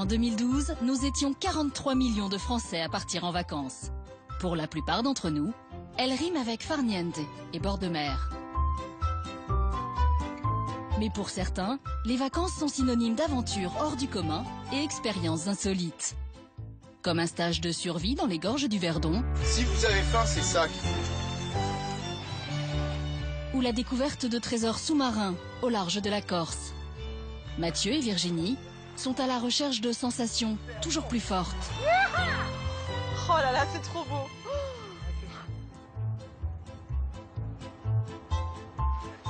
En 2012, nous étions 43 millions de Français à partir en vacances. Pour la plupart d'entre nous, elle rime avec farniente et bord de mer. Mais pour certains, les vacances sont synonymes d'aventures hors du commun et expériences insolites. Comme un stage de survie dans les gorges du Verdon. Si vous avez faim, c'est ça. Ou la découverte de trésors sous-marins au large de la Corse. Mathieu et Virginie sont à la recherche de sensations toujours plus fortes. Oh là là, c'est trop beau.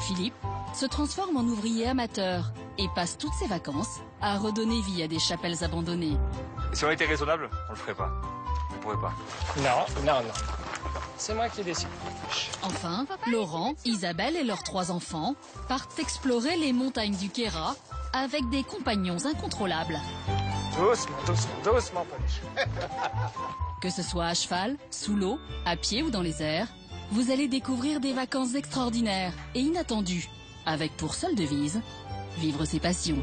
Philippe se transforme en ouvrier amateur et passe toutes ses vacances à redonner vie à des chapelles abandonnées. Si on était raisonnable, on le ferait pas. On pourrait pas. Non. C'est moi qui décide. Enfin, Laurent, Isabelle et leurs 3 enfants partent explorer les montagnes du Queyras avec des compagnons incontrôlables. Doucement, Polish. Que ce soit à cheval, sous l'eau, à pied ou dans les airs, vous allez découvrir des vacances extraordinaires et inattendues, avec pour seule devise, vivre ses passions.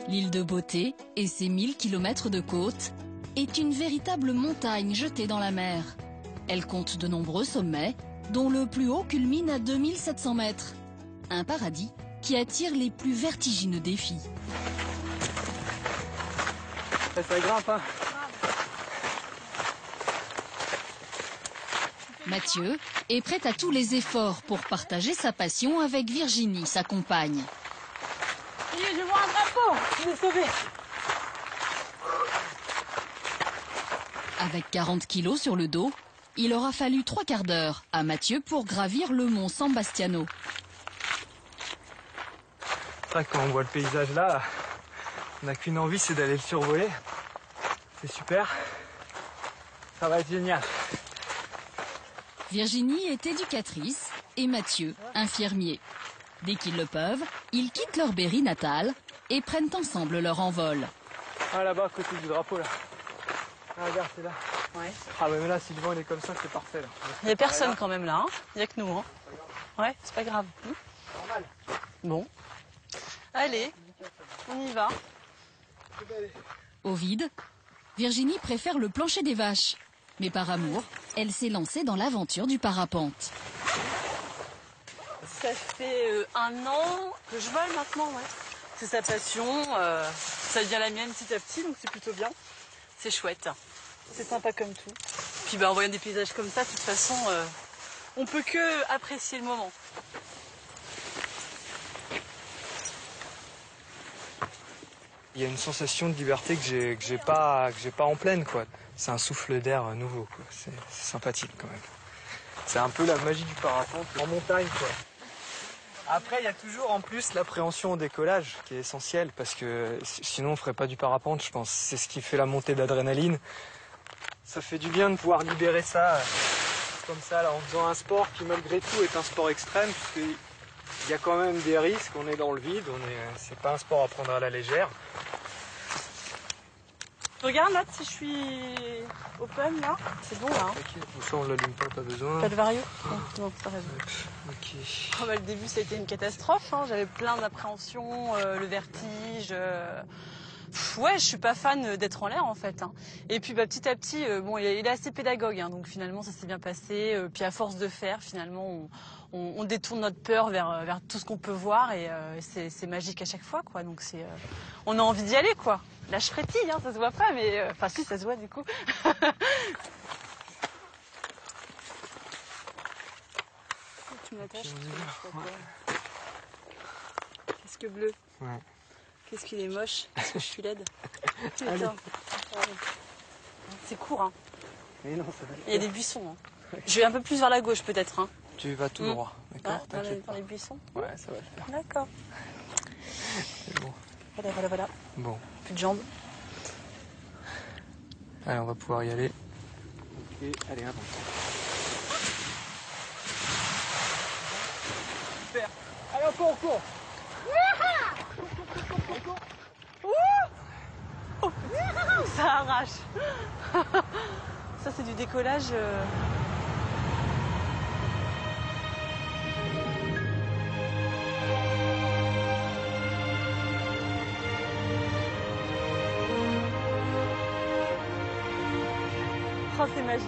L'île de Beauté et ses 1000 km de côte est une véritable montagne jetée dans la mer. Elle compte de nombreux sommets, dont le plus haut culmine à 2700 mètres. Un paradis qui attire les plus vertigineux défis. Ça grimpe, hein. Mathieu est prêt à tous les efforts pour partager sa passion avec Virginie, sa compagne. Je vois un drapeau, je vais sauver. Avec 40 kilos sur le dos, il aura fallu 3 quarts d'heure à Mathieu pour gravir le mont San Bastiano. C'est vrai que quand on voit le paysage là, on n'a qu'une envie, c'est d'aller le survoler. C'est super. Ça va être génial. Virginie est éducatrice et Mathieu, infirmier. Dès qu'ils le peuvent, ils quittent leur Berry natal et prennent ensemble leur envol. Ah là-bas, à côté du drapeau là. Ah, regarde, c'est là. Ouais. Ah ouais, mais là, si le vent il est comme ça, c'est parfait là. Il n'y a personne quand même là, hein. Il n'y a que nous. Hein. Ouais, c'est pas grave. Normal. Bon. Allez, on y va. Au vide, Virginie préfère le plancher des vaches. Mais par amour, elle s'est lancée dans l'aventure du parapente. Ça fait 1 an que je vole maintenant, ouais. C'est sa passion, ça devient la mienne petit à petit, donc c'est plutôt bien. C'est chouette. C'est sympa comme tout. Puis en voyant des paysages comme ça, de toute façon, on peut que apprécier le moment. Il y a une sensation de liberté que j'ai pas en pleine quoi. C'est un souffle d'air nouveau quoi. C'est sympathique quand même. C'est un peu la magie du parapente en montagne quoi. Après il y a toujours en plus l'appréhension au décollage qui est essentielle parce que sinon on ferait pas du parapente je pense. C'est ce qui fait la montée d'adrénaline. Ça fait du bien de pouvoir libérer ça comme ça là en faisant un sport qui malgré tout est un sport extrême parce qu'il y a quand même des risques. On est dans le vide, c'est pas un sport à prendre à la légère. Je regarde là si je suis open là. C'est bon là. Hein. Ok, ça on l'allume pas besoin. Pas de vario. Non, t'as raison. Ok. Oh, le début ça a été une catastrophe. Hein. J'avais plein d'appréhension, le vertige. Ouais, je suis pas fan d'être en l'air en fait. Hein. Et puis petit à petit, bon, il est assez pédagogue, hein, donc finalement ça s'est bien passé. Puis à force de faire, finalement, on détourne notre peur vers tout ce qu'on peut voir et c'est magique à chaque fois, quoi. Donc on a envie d'y aller, quoi. Là, je frétille, hein, ça se voit pas, mais enfin si, ça se voit du coup. Tu m'attaches. Ouais. Qu'est-ce que bleu. Ouais. Qu'est-ce qu'il est moche. Est-ce que je suis laide. Attends. C'est court, hein. Mais non, ça va. Il y a des buissons. Hein. Je vais un peu plus vers la gauche, peut-être. Hein. Tu vas tout droit, d'accord? Dans les buissons. Ouais, ça va le faire. D'accord. C'est bon. Voilà. Bon. Plus de jambes. Allez, on va pouvoir y aller. Ok, allez, avance. Super. Allez, on court. Ça arrache. Ça, c'est du décollage. Oh, c'est magique.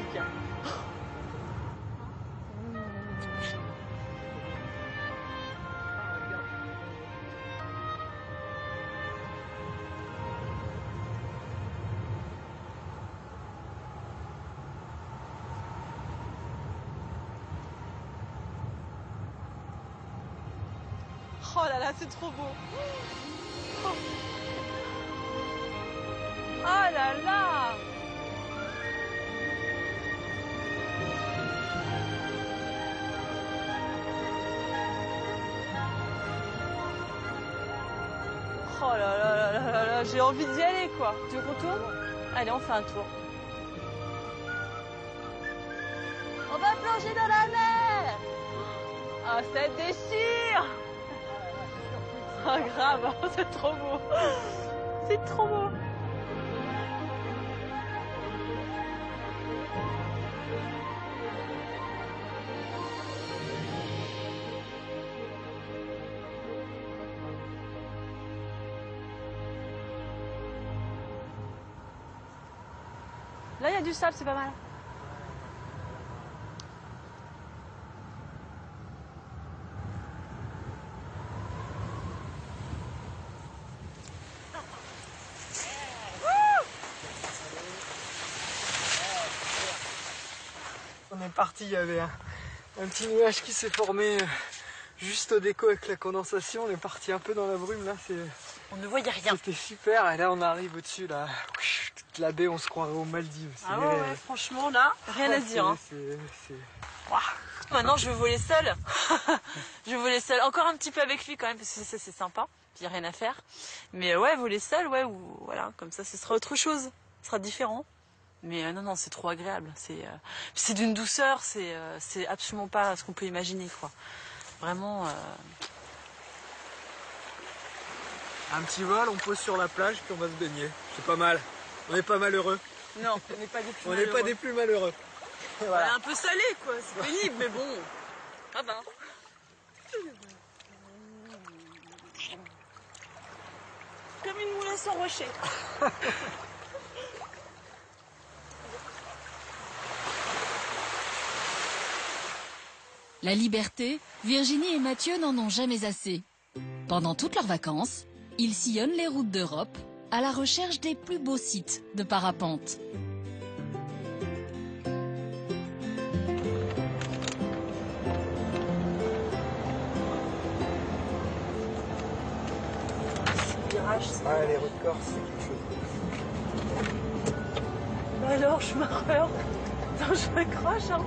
Oh là là, c'est trop beau. Oh, oh là là. Oh là là là là là là, j'ai envie d'y aller quoi. Tu veux qu'on tourne? Allez, on fait un tour. On va plonger dans la mer. Oh, ça déchire. Oh grave, c'est trop beau. C'est trop beau. Là, il y a du sable, c'est pas mal. On est parti, il y avait un petit nuage qui s'est formé juste au déco avec la condensation. On est parti un peu dans la brume là, On ne voyait rien. c'était super. Et là on arrive au-dessus là, toute la baie, on se croirait aux Maldives. Ah ouais, ouais, franchement là, rien à dire. Hein. Ouah. Maintenant je veux voler seule. Je veux voler seule. Encore un petit peu avec lui quand même parce que c'est sympa. Puis il n'y a rien à faire. Mais ouais, voler seule, ouais, ou voilà, comme ça, ce sera autre chose. Ce sera différent. Mais non, non, c'est trop agréable. C'est d'une douceur, c'est absolument pas ce qu'on peut imaginer, quoi. Vraiment. Un petit vol, on pose sur la plage puis on va se baigner. C'est pas mal. On n'est pas malheureux. Non, on n'est pas des plus On n'est malheureux. pas des plus malheureux. Voilà. Un peu salé, quoi. C'est pénible, mais bon. Ah ben. Comme une moulin sans rocher. La liberté, Virginie et Mathieu n'en ont jamais assez. Pendant toutes leurs vacances, ils sillonnent les routes d'Europe à la recherche des plus beaux sites de parapente. Ouais, les routes corse, c'est quelque chose. Bah alors, je m'arrête. Attends, je m'accroche, hein.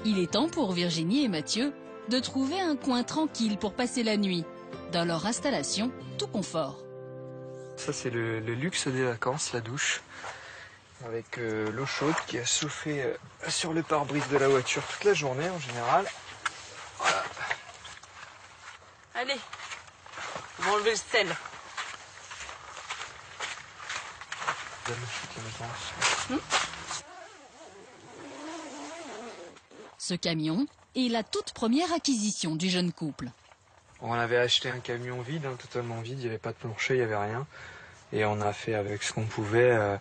Il est temps pour Virginie et Mathieu de trouver un coin tranquille pour passer la nuit, dans leur installation tout confort. Ça c'est le luxe des vacances, la douche. Avec l'eau chaude qui a chauffé sur le pare-brise de la voiture toute la journée en général. Voilà. Allez, on va enlever le sel. Ce camion est la toute première acquisition du jeune couple. On avait acheté un camion vide, hein, totalement vide, il n'y avait pas de plancher, il n'y avait rien. Et on a fait avec ce qu'on pouvait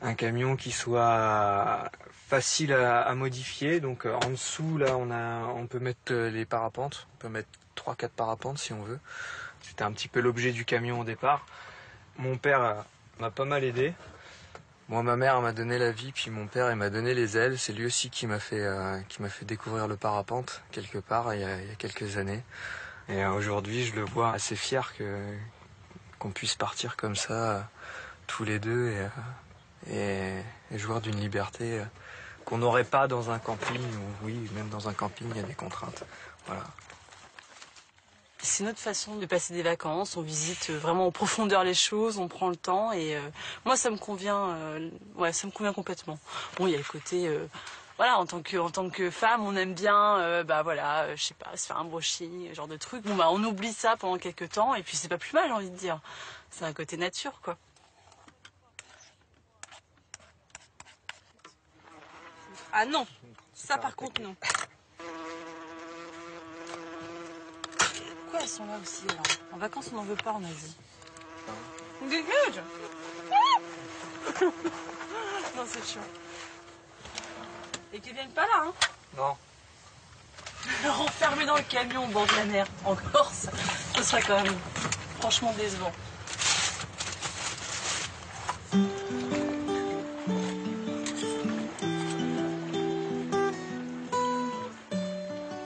un camion qui soit facile à modifier. Donc en dessous, là, on peut mettre les parapentes. On peut mettre 3-4 parapentes si on veut. C'était un petit peu l'objet du camion au départ. Mon père m'a pas mal aidé. Moi, ma mère m'a donné la vie, puis mon père il m'a donné les ailes. C'est lui aussi qui m'a fait découvrir le parapente quelque part il y a quelques années. Et aujourd'hui, je le vois assez fier qu'on puisse partir comme ça tous les deux et jouir d'une liberté qu'on n'aurait pas dans un camping. Ou oui, même dans un camping, il y a des contraintes. Voilà. C'est notre façon de passer des vacances. On visite vraiment en profondeur les choses, on prend le temps et moi ça me convient, ouais, ça me convient complètement. Bon, il y a le côté voilà, en tant que femme, on aime bien, je sais pas, se faire un brushing, ce genre de truc. Bon, on oublie ça pendant quelques temps, et puis c'est pas plus mal, j'ai envie de dire. C'est un côté nature, quoi. Ah non, ça par contre non. Pourquoi elles sont là aussi alors? En vacances on n'en veut pas en Asie. Dégage. Non c'est chiant. Et qu'ils viennent pas là, hein? Non. Enfermés dans le camion au bord de la mer, en Corse, ce serait quand même franchement décevant.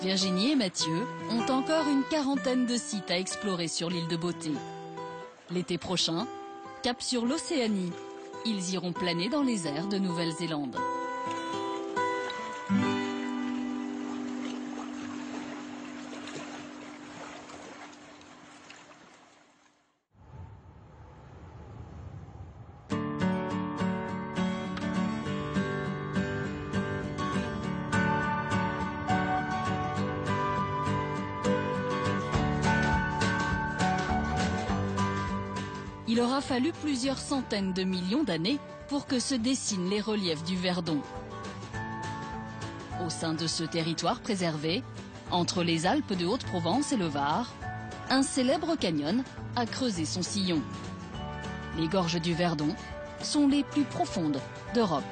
Virginie et Mathieu ont encore une quarantaine de sites à explorer sur l'île de Beauté. L'été prochain, cap sur l'Océanie. Ils iront planer dans les airs de Nouvelle-Zélande. Il aura fallu plusieurs centaines de millions d'années pour que se dessinent les reliefs du Verdon. Au sein de ce territoire préservé, entre les Alpes de Haute-Provence et le Var, un célèbre canyon a creusé son sillon. Les gorges du Verdon sont les plus profondes d'Europe.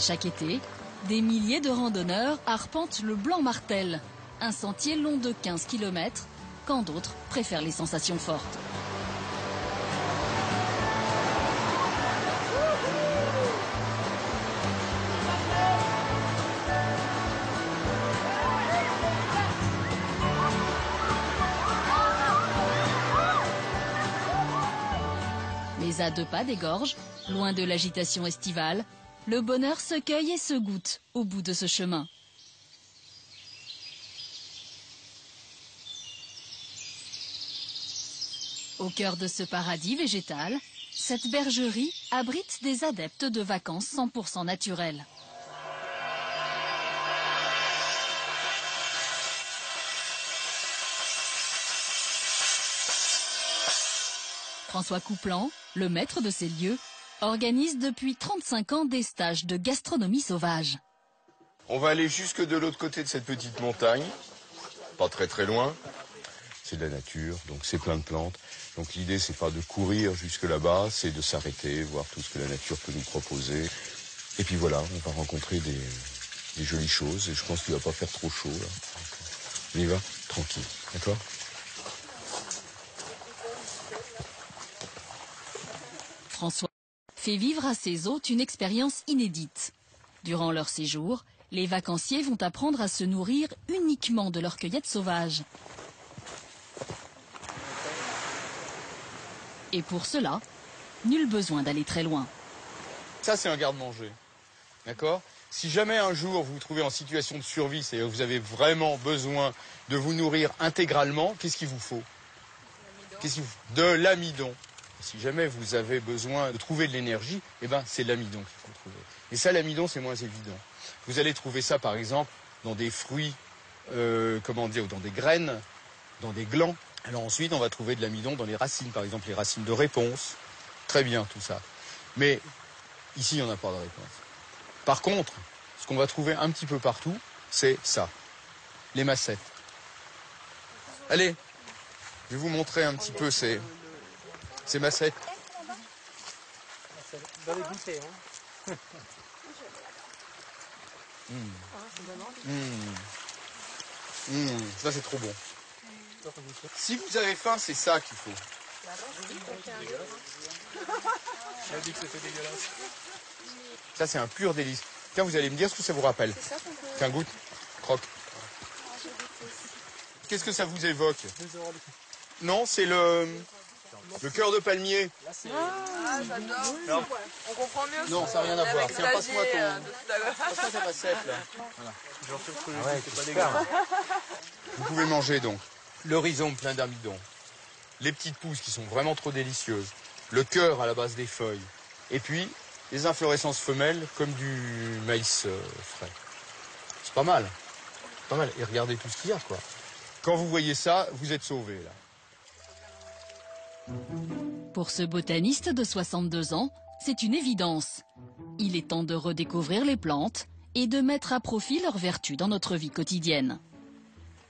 Chaque été, des milliers de randonneurs arpentent le Blanc-Martel, un sentier long de 15 km, quand d'autres préfèrent les sensations fortes. Mais à 2 pas des gorges, loin de l'agitation estivale, le bonheur se cueille et se goûte au bout de ce chemin. Au cœur de ce paradis végétal, cette bergerie abrite des adeptes de vacances 100% naturelles. François Couplan, le maître de ces lieux, organise depuis 35 ans des stages de gastronomie sauvage. On va aller jusque de l'autre côté de cette petite montagne, pas très très loin. C'est de la nature, donc c'est plein de plantes. Donc l'idée, c'est pas de courir jusque là-bas, c'est de s'arrêter, voir tout ce que la nature peut nous proposer. Et puis voilà, on va rencontrer des jolies choses et je pense qu'il va pas faire trop chaud là. On y va, tranquille, d'accord ? François fait vivre à ses hôtes une expérience inédite. Durant leur séjour, les vacanciers vont apprendre à se nourrir uniquement de leur cueillette sauvage. Et pour cela, nul besoin d'aller très loin. Ça, c'est un garde-manger, d'accord ? Si jamais un jour vous vous trouvez en situation de survie, c'est-à-dire que vous avez vraiment besoin de vous nourrir intégralement, qu'est-ce qu'il vous faut ? De l'amidon. Si jamais vous avez besoin de trouver de l'énergie, eh ben, c'est l'amidon qu'il faut trouver. Et ça, l'amidon, c'est moins évident. Vous allez trouver ça, par exemple, dans des fruits, ou dans des graines, dans des glands. Alors ensuite, on va trouver de l'amidon dans les racines, par exemple, les racines de réponse. Très bien, tout ça. Mais ici, il n'y en a pas de réponse. Par contre, ce qu'on va trouver un petit peu partout, c'est ça, les massettes. Allez, je vais vous montrer un petit peu ces massettes. Vous allez goûter, hein. Ça, c'est trop bon. Si vous avez faim, c'est ça qu'il faut. J'ai dit que c'était dégueulasse. Ça, c'est un pur délice. Tiens, vous allez me dire ce que ça vous rappelle. Tiens, goûte. Croque. Qu'est-ce que ça vous évoque? Non, c'est le Le cœur de palmier. Ah, j'adore. On comprend mieux. Non, ça n'a rien à voir. Avec Tiens, passe-moi l'Asie, ton... Passe-moi ta recette, là. Voilà. Ouais, c'est pas dégueulasse. Vous pouvez manger, donc, le rhizome plein d'amidon, les petites pousses qui sont vraiment trop délicieuses, le cœur à la base des feuilles, et puis les inflorescences femelles comme du maïs frais. C'est pas mal. Pas mal. Et regardez tout ce qu'il y a, quoi. Quand vous voyez ça, vous êtes sauvés, là. Pour ce botaniste de 62 ans, c'est une évidence. Il est temps de redécouvrir les plantes et de mettre à profit leurs vertus dans notre vie quotidienne.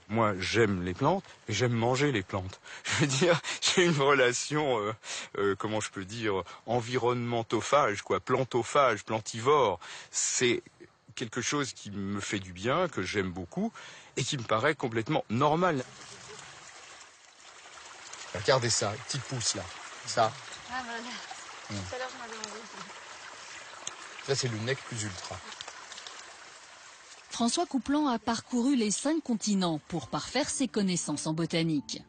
Moi, j'aime les plantes, mais j'aime manger les plantes. Je veux dire, j'ai une relation, comment je peux dire, environnementophage, quoi, plantophage, plantivore. C'est quelque chose qui me fait du bien, que j'aime beaucoup, et qui me paraît complètement normal. Regardez ça, petite pousse là. Ça. Ah voilà. Tout à l'heure, je m'avais envie. Ça, c'est le nec plus ultra. François Couplan a parcouru les 5 continents pour parfaire ses connaissances en botanique.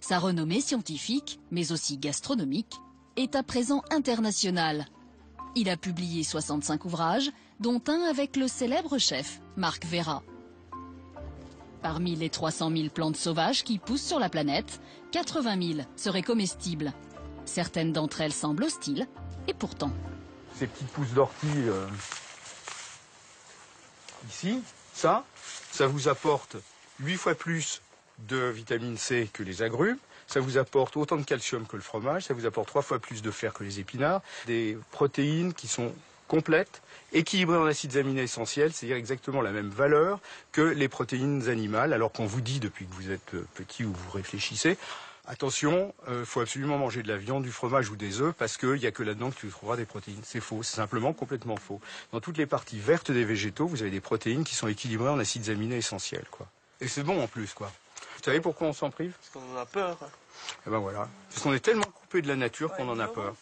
Sa renommée scientifique, mais aussi gastronomique, est à présent internationale. Il a publié 65 ouvrages, dont un avec le célèbre chef Marc Vera. Parmi les 300 000 plantes sauvages qui poussent sur la planète, 80 000 seraient comestibles. Certaines d'entre elles semblent hostiles, et pourtant. Ces petites pousses d'ortie, ici, ça vous apporte 8 fois plus de vitamine C que les agrumes, ça vous apporte autant de calcium que le fromage, ça vous apporte 3 fois plus de fer que les épinards, des protéines qui sont complètes, équilibrées en acides aminés essentiels, c'est-à-dire exactement la même valeur que les protéines animales, alors qu'on vous dit depuis que vous êtes petit ou vous réfléchissez, attention, faut absolument manger de la viande, du fromage ou des œufs, parce qu'il n'y a que là-dedans que tu trouveras des protéines. C'est faux, c'est simplement complètement faux. Dans toutes les parties vertes des végétaux, vous avez des protéines qui sont équilibrées en acides aminés essentiels, quoi. Et c'est bon en plus, quoi. Vous savez pourquoi on s'en prive? Parce qu'on en a peur. Eh ben voilà. Parce qu'on est tellement coupé de la nature qu'on en a peur.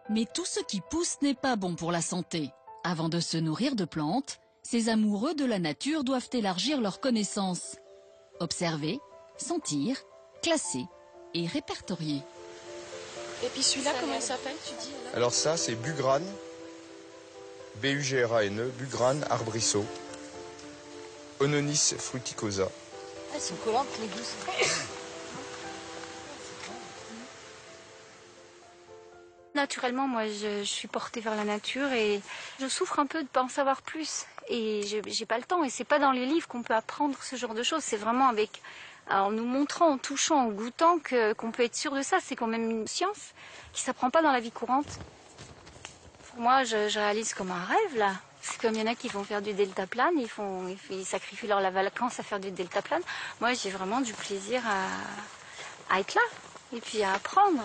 Mais tout ce qui pousse n'est pas bon pour la santé. Avant de se nourrir de plantes, ces amoureux de la nature doivent élargir leurs connaissances. Observer, sentir, classer et répertorier. Et puis celui-là, comment il s'appelle, tu dis là? Alors ça, c'est Bugrane, B-U-G-R-A-N-E, Bugrane arbrisseau, Ononis fruticosa. Ah, elles sont collantes, les gousses. Naturellement, moi, je suis portée vers la nature et je souffre un peu de ne pas en savoir plus. Et j'ai pas le temps. Et c'est pas dans les livres qu'on peut apprendre ce genre de choses. C'est vraiment en nous montrant, en touchant, en goûtant qu'on peut être sûr de ça. C'est quand même une science qui s'apprend pas dans la vie courante. Pour moi, je réalise comme un rêve, là. C'est comme il y en a qui vont faire du deltaplane, ils sacrifient leurs vacances à faire du deltaplane. Moi, j'ai vraiment du plaisir à être là et puis à apprendre.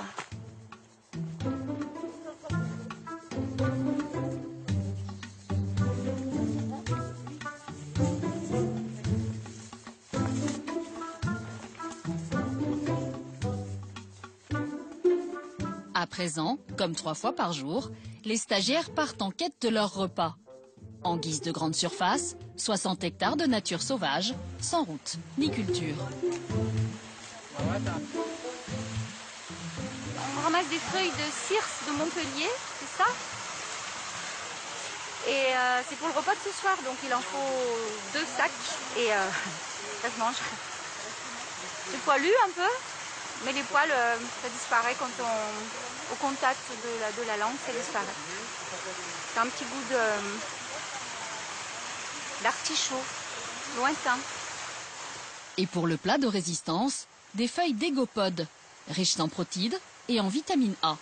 À présent, comme 3 fois par jour, les stagiaires partent en quête de leur repas. En guise de grande surface, 60 hectares de nature sauvage, sans route ni culture. On ramasse des feuilles de cirse de Montpellier, c'est ça? Et c'est pour le repas de ce soir, donc il en faut 2 sacs et ça se mange. C'est poilu un peu, mais les poils, ça disparaît quand au contact de la langue, ça disparaît. C'est un petit goût d'artichaut, lointain. Et pour le plat de résistance, des feuilles d'égopode, riches en protides et en vitamine A.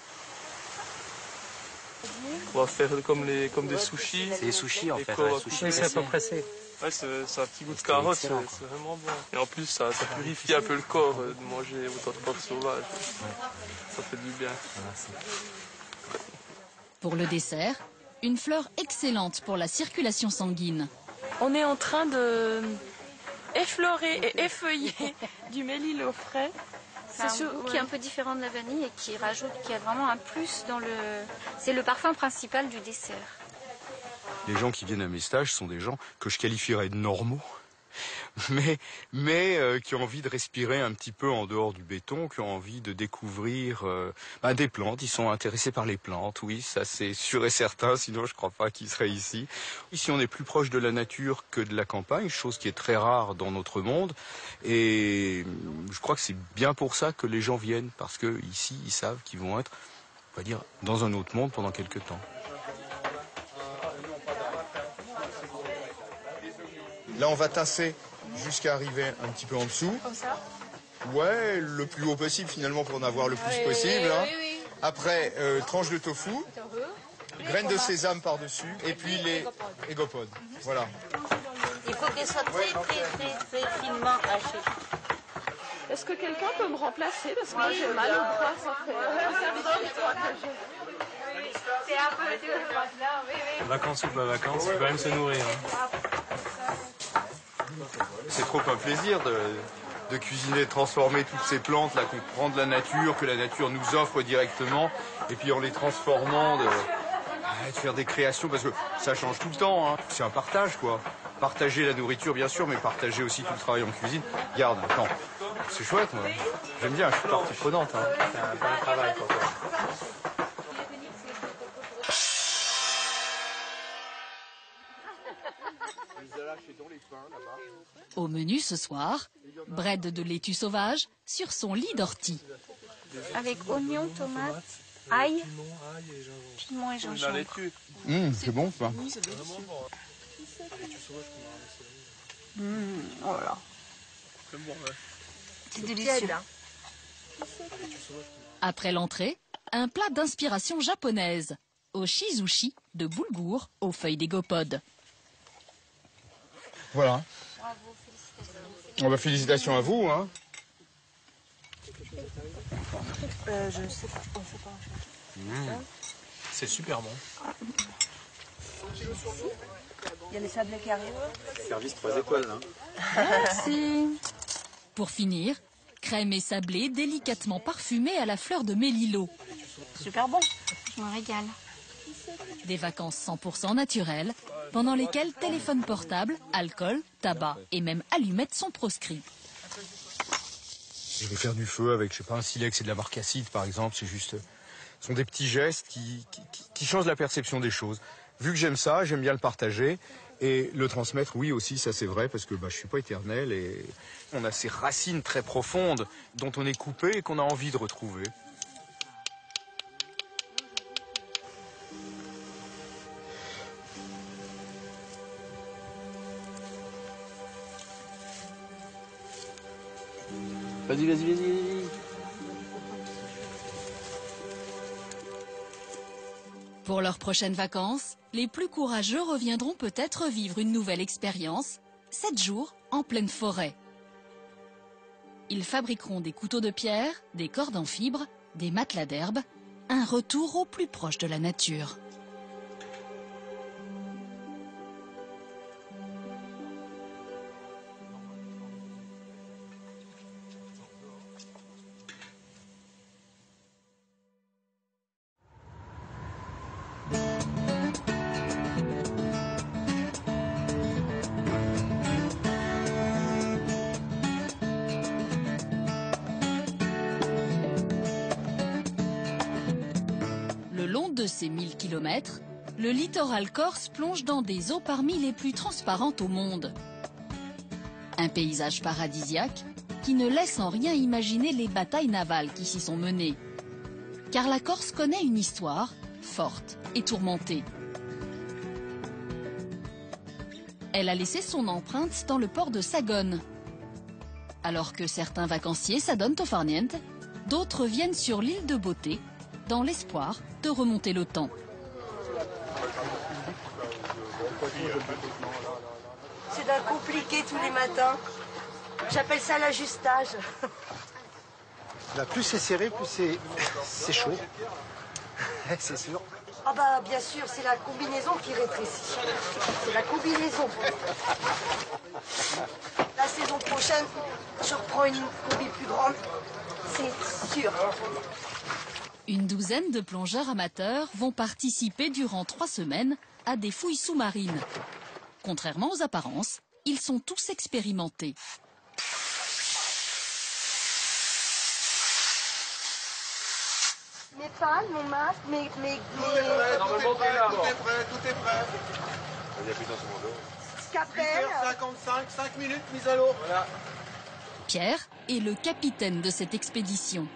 On va faire comme des sushis. C'est des sushis en fait. Oui, c'est pas pressé. Ouais, c'est un petit goût de carotte, c'est vraiment bon. Et en plus, ça purifie un peu le corps de manger autant de plantes sauvages. Ça fait du bien. Pour le dessert, une fleur excellente pour la circulation sanguine. On est en train de effleuré et effeuillé du mélilo frais. C'est un goût qui est un peu différent de la vanille et qui a vraiment un plus dans le... C'est le parfum principal du dessert. Les gens qui viennent à mes stages sont des gens que je qualifierais de normaux, mais qui ont envie de respirer un petit peu en dehors du béton, qui ont envie de découvrir des plantes. Ils sont intéressés par les plantes, oui, ça c'est sûr et certain, sinon je ne crois pas qu'ils seraient ici. Ici on est plus proche de la nature que de la campagne, chose qui est très rare dans notre monde. Et je crois que c'est bien pour ça que les gens viennent, parce que ici ils savent qu'ils vont être, on va dire, dans un autre monde pendant quelques temps. Là, on va tasser jusqu'à arriver un petit peu en dessous. Comme ça? Ouais, le plus haut possible finalement pour en avoir le plus possible. Hein. Oui. Après, tranche de tofu, graines de sésame par-dessus, et puis les égopodes. Voilà. Il faut qu'elles soient très finement hachées. Est-ce que quelqu'un peut me remplacer? Parce que moi j'ai mal au bras, ça fait... C'est un peu dur. Vacances ou pas vacances, il faut quand même se nourrir. Hein. C'est trop un plaisir de cuisiner, de transformer toutes ces plantes là, qu'on prend de la nature, que la nature nous offre directement, et puis en les transformant, de faire des créations, parce que ça change tout le temps. Hein. C'est un partage, quoi. Partager la nourriture, bien sûr, mais partager aussi tout le travail en cuisine. Regarde, attends, c'est chouette, moi. J'aime bien, je suis partie prenante. Hein. C'est un bon travail pour toi. Au menu ce soir, bread de laitue sauvage sur son lit d'ortie. Avec oignons, tomates, ail, piment et gingembre. C'est bon, ça. Oh là là. C'est délicieux. Après l'entrée, un plat d'inspiration japonaise, au shizushi de boulgour aux feuilles d'égopode. Voilà. Félicitations à vous. Hein. Je ne sais pas. On sait pas. C'est super bon. Il y a les sablés qui arrivent. Service 3 étoiles, là. Merci. Pour finir, crème et sablé délicatement parfumés à la fleur de mélilo. Super bon. Je me régale. Des vacances 100% naturelles, pendant lesquelles téléphone portable, alcool, tabac et même allumettes sont proscrits. Je vais faire du feu avec, je sais pas, un silex et de la marcassite, par exemple. C'est juste, ce sont des petits gestes qui changent la perception des choses. Vu que j'aime ça, j'aime bien le partager et le transmettre. Oui, aussi, ça c'est vrai, parce que je suis pas éternel et on a ces racines très profondes dont on est coupé et qu'on a envie de retrouver. Vas-y. Pour leurs prochaines vacances, les plus courageux reviendront peut-être vivre une nouvelle expérience, 7 jours en pleine forêt. Ils fabriqueront des couteaux de pierre, des cordes en fibre, des matelas d'herbe, un retour au plus proche de la nature. Le long de ces 1000 km, le littoral corse plonge dans des eaux parmi les plus transparentes au monde. Un paysage paradisiaque qui ne laisse en rien imaginer les batailles navales qui s'y sont menées. Car la Corse connaît une histoire forte et tourmentée. Elle a laissé son empreinte dans le port de Sagone. Alors que certains vacanciers s'adonnent au farniente, d'autres viennent sur l'île de Beauté dans l'espoir de remonter le temps. C'est d'un compliqué tous les matins. J'appelle ça l'ajustage. Plus c'est serré, plus c'est chaud. C'est sûr. Ah bah bien sûr, c'est la combinaison qui rétrécit. C'est la combinaison. La saison prochaine, je reprends une combi plus grande. C'est sûr. Une douzaine de plongeurs amateurs vont participer durant 3 semaines à des fouilles sous-marines. Contrairement aux apparences, ils sont tous expérimentés. Mes pales, mon masque, mes... Normalement, tout est prêt. Il y a plus dans ce monde. Scapel. 8h55, 5 minutes, mise à l'eau. Voilà. Pierre est le capitaine de cette expédition.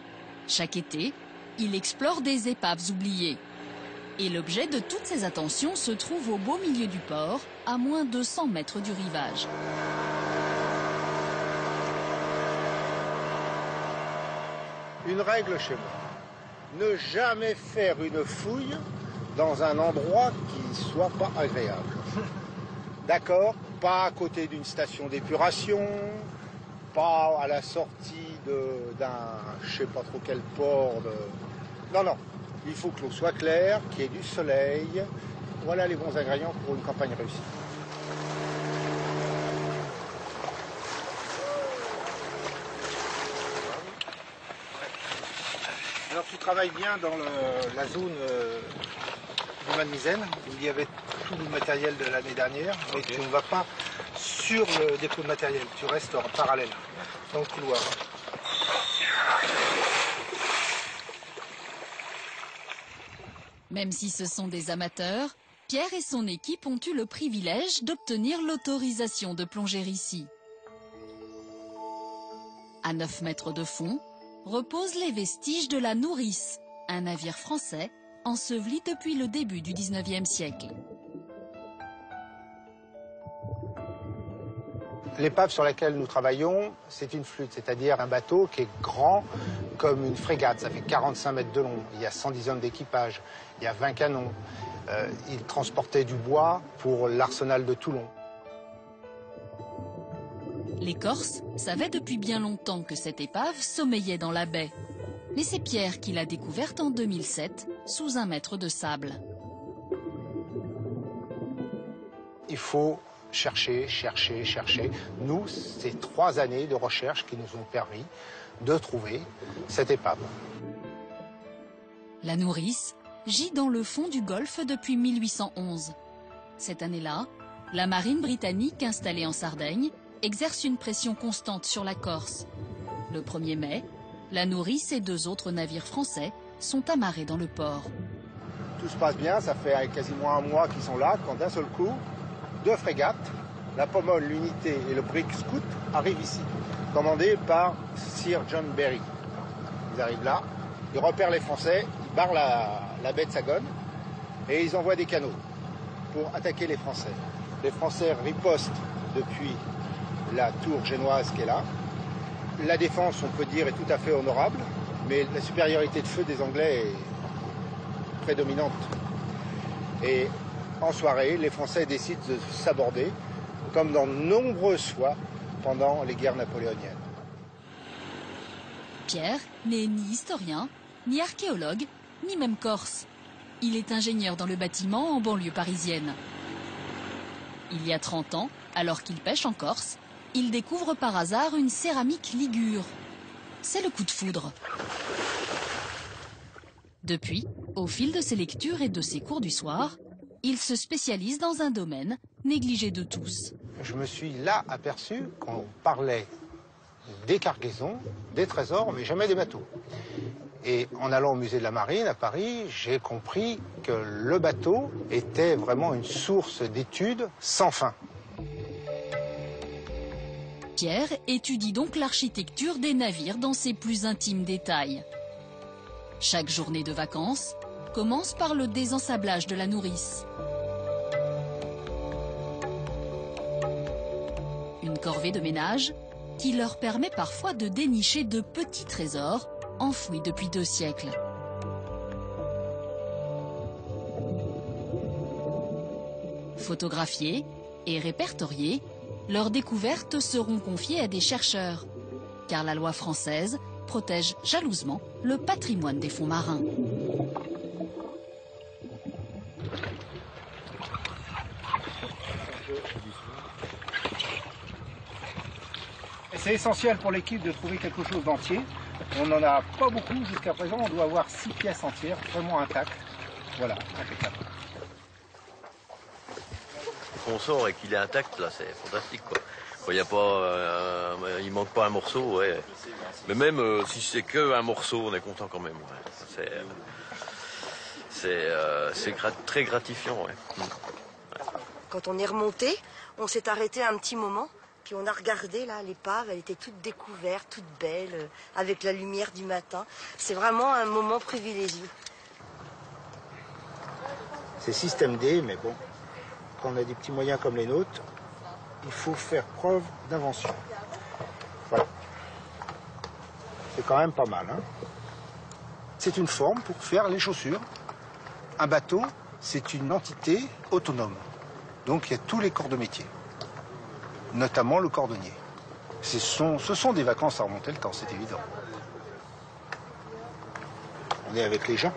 Chaque été, il explore des épaves oubliées. Et l'objet de toutes ses attentions se trouve au beau milieu du port, à moins de 100 mètres du rivage. Une règle chez moi. Ne jamais faire une fouille dans un endroit qui ne soit pas agréable. D'accord? Pas à côté d'une station d'épuration, pas à la sortie d'un, je sais pas trop quel port. Non, non. Il faut que l'eau soit claire, qu'il y ait du soleil. Voilà les bons ingrédients pour une campagne réussie. Alors tu travailles bien dans la zone du Malmisaine, où il y avait tout le matériel de l'année dernière, mais tu ne vas pas sur le dépôt de matériel, tu restes en parallèle, dans le couloir. Même si ce sont des amateurs, Pierre et son équipe ont eu le privilège d'obtenir l'autorisation de plonger ici. À 9 mètres de fond, reposent les vestiges de la Nourrice, un navire français enseveli depuis le début du 19e siècle. L'épave sur laquelle nous travaillons, c'est une flûte, c'est-à-dire un bateau qui est grand comme une frégate. Ça fait 45 mètres de long, il y a 110 hommes d'équipage, il y a 20 canons. Il transportait du bois pour l'arsenal de Toulon. Les Corses savaient depuis bien longtemps que cette épave sommeillait dans la baie. Mais c'est Pierre qui l'a découverte en 2007, sous 1 mètre de sable. Il faut chercher, chercher, chercher. Nous, c'est 3 années de recherche qui nous ont permis de trouver cette épave. La Nourrice gît dans le fond du Golfe depuis 1811. Cette année-là, la marine britannique installée en Sardaigne exerce une pression constante sur la Corse. Le 1er mai, la Nourrice et 2 autres navires français sont amarrés dans le port. Tout se passe bien, ça fait quasiment 1 mois qu'ils sont là, quand d'un seul coup, 2 frégates, la Pomone, l'Unité et le Brick Scout, arrivent ici, commandés par Sir John Berry. Ils arrivent là, ils repèrent les Français, ils barrent la baie de Sagone et ils envoient des canots pour attaquer les Français. Les Français ripostent depuis la tour génoise qui est là. La défense, on peut dire, est tout à fait honorable, mais la supériorité de feu des Anglais est prédominante. Et en soirée, les Français décident de s'aborder, comme dans de nombreuses fois pendant les guerres napoléoniennes. Pierre n'est ni historien, ni archéologue, ni même corse. Il est ingénieur dans le bâtiment en banlieue parisienne. Il y a 30 ans, alors qu'il pêche en Corse, il découvre par hasard une céramique ligure. C'est le coup de foudre. Depuis, au fil de ses lectures et de ses cours du soir, il se spécialise dans un domaine négligé de tous. Je me suis là aperçu qu'on parlait des cargaisons, des trésors, mais jamais des bateaux. Et en allant au musée de la Marine à Paris, j'ai compris que le bateau était vraiment une source d'études sans fin. Pierre étudie donc l'architecture des navires dans ses plus intimes détails. Chaque journée de vacances commence par le désensablage de la Nourrice. Une corvée de ménage qui leur permet parfois de dénicher de petits trésors enfouis depuis 2 siècles. Photographiés et répertoriés, leurs découvertes seront confiées à des chercheurs, car la loi française protège jalousement le patrimoine des fonds marins. C'est essentiel pour l'équipe de trouver quelque chose d'entier. On n'en a pas beaucoup jusqu'à présent. On doit avoir 6 pièces entières, vraiment intactes. Voilà, impeccable. Qu'on sort et qu'il est intact, là, c'est fantastique, quoi. Il y a pas, il manque pas un morceau, ouais. Mais même si c'est que un morceau, on est content quand même. Ouais. C'est très gratifiant, ouais. Quand on est remonté, on s'est arrêté un petit moment, puis on a regardé là l'épave, elle était toute découverte, toute belle, avec la lumière du matin. C'est vraiment un moment privilégié. C'est système D, mais bon, quand on a des petits moyens comme les nôtres, il faut faire preuve d'invention. Voilà. C'est quand même pas mal, hein. C'est une forme pour faire les chaussures. Un bateau, c'est une entité autonome. Donc il y a tous les corps de métier, notamment le cordonnier. Ce sont des vacances à remonter le temps, c'est évident. On est avec les gens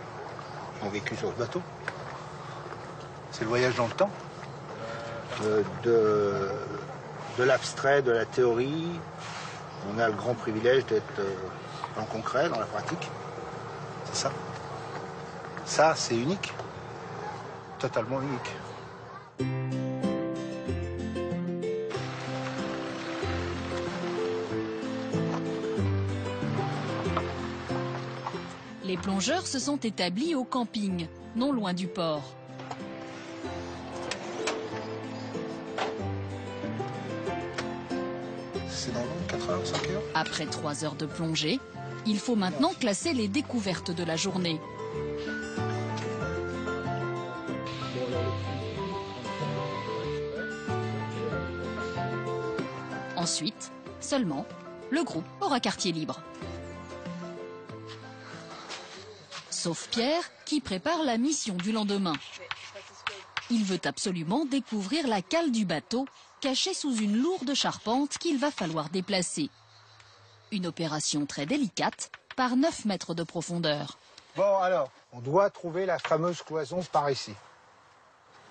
qui ont vécu sur ce bateau. C'est le voyage dans le temps. De l'abstrait, de la théorie. On a le grand privilège d'être dans le concret, dans la pratique. C'est ça. Ça, c'est unique. Totalement unique. Les plongeurs se sont établis au camping, non loin du port. C'est dans 4 heures, 5 heures. Après 3 heures de plongée, il faut maintenant classer les découvertes de la journée. Ensuite, seulement, le groupe aura quartier libre. Sauf Pierre, qui prépare la mission du lendemain. Il veut absolument découvrir la cale du bateau, cachée sous une lourde charpente qu'il va falloir déplacer. Une opération très délicate, par 9 mètres de profondeur. Bon, alors, on doit trouver la fameuse cloison par ici.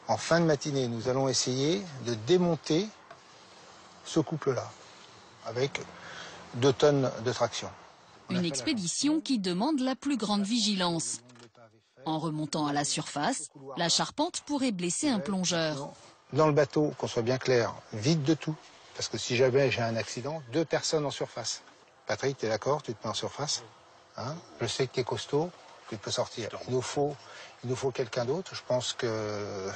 En fin de matinée, nous allons essayer de démonter ce couple-là, avec 2 tonnes de traction. Une expédition qui demande la plus grande vigilance. En remontant à la surface, la charpente pourrait blesser un plongeur. Dans le bateau, qu'on soit bien clair, vide de tout. Parce que si jamais j'ai un accident, 2 personnes en surface. Patrick, tu es d'accord? Tu te mets en surface, hein? Je sais que tu es costaud, tu peux sortir. Il nous faut quelqu'un d'autre. Je pense que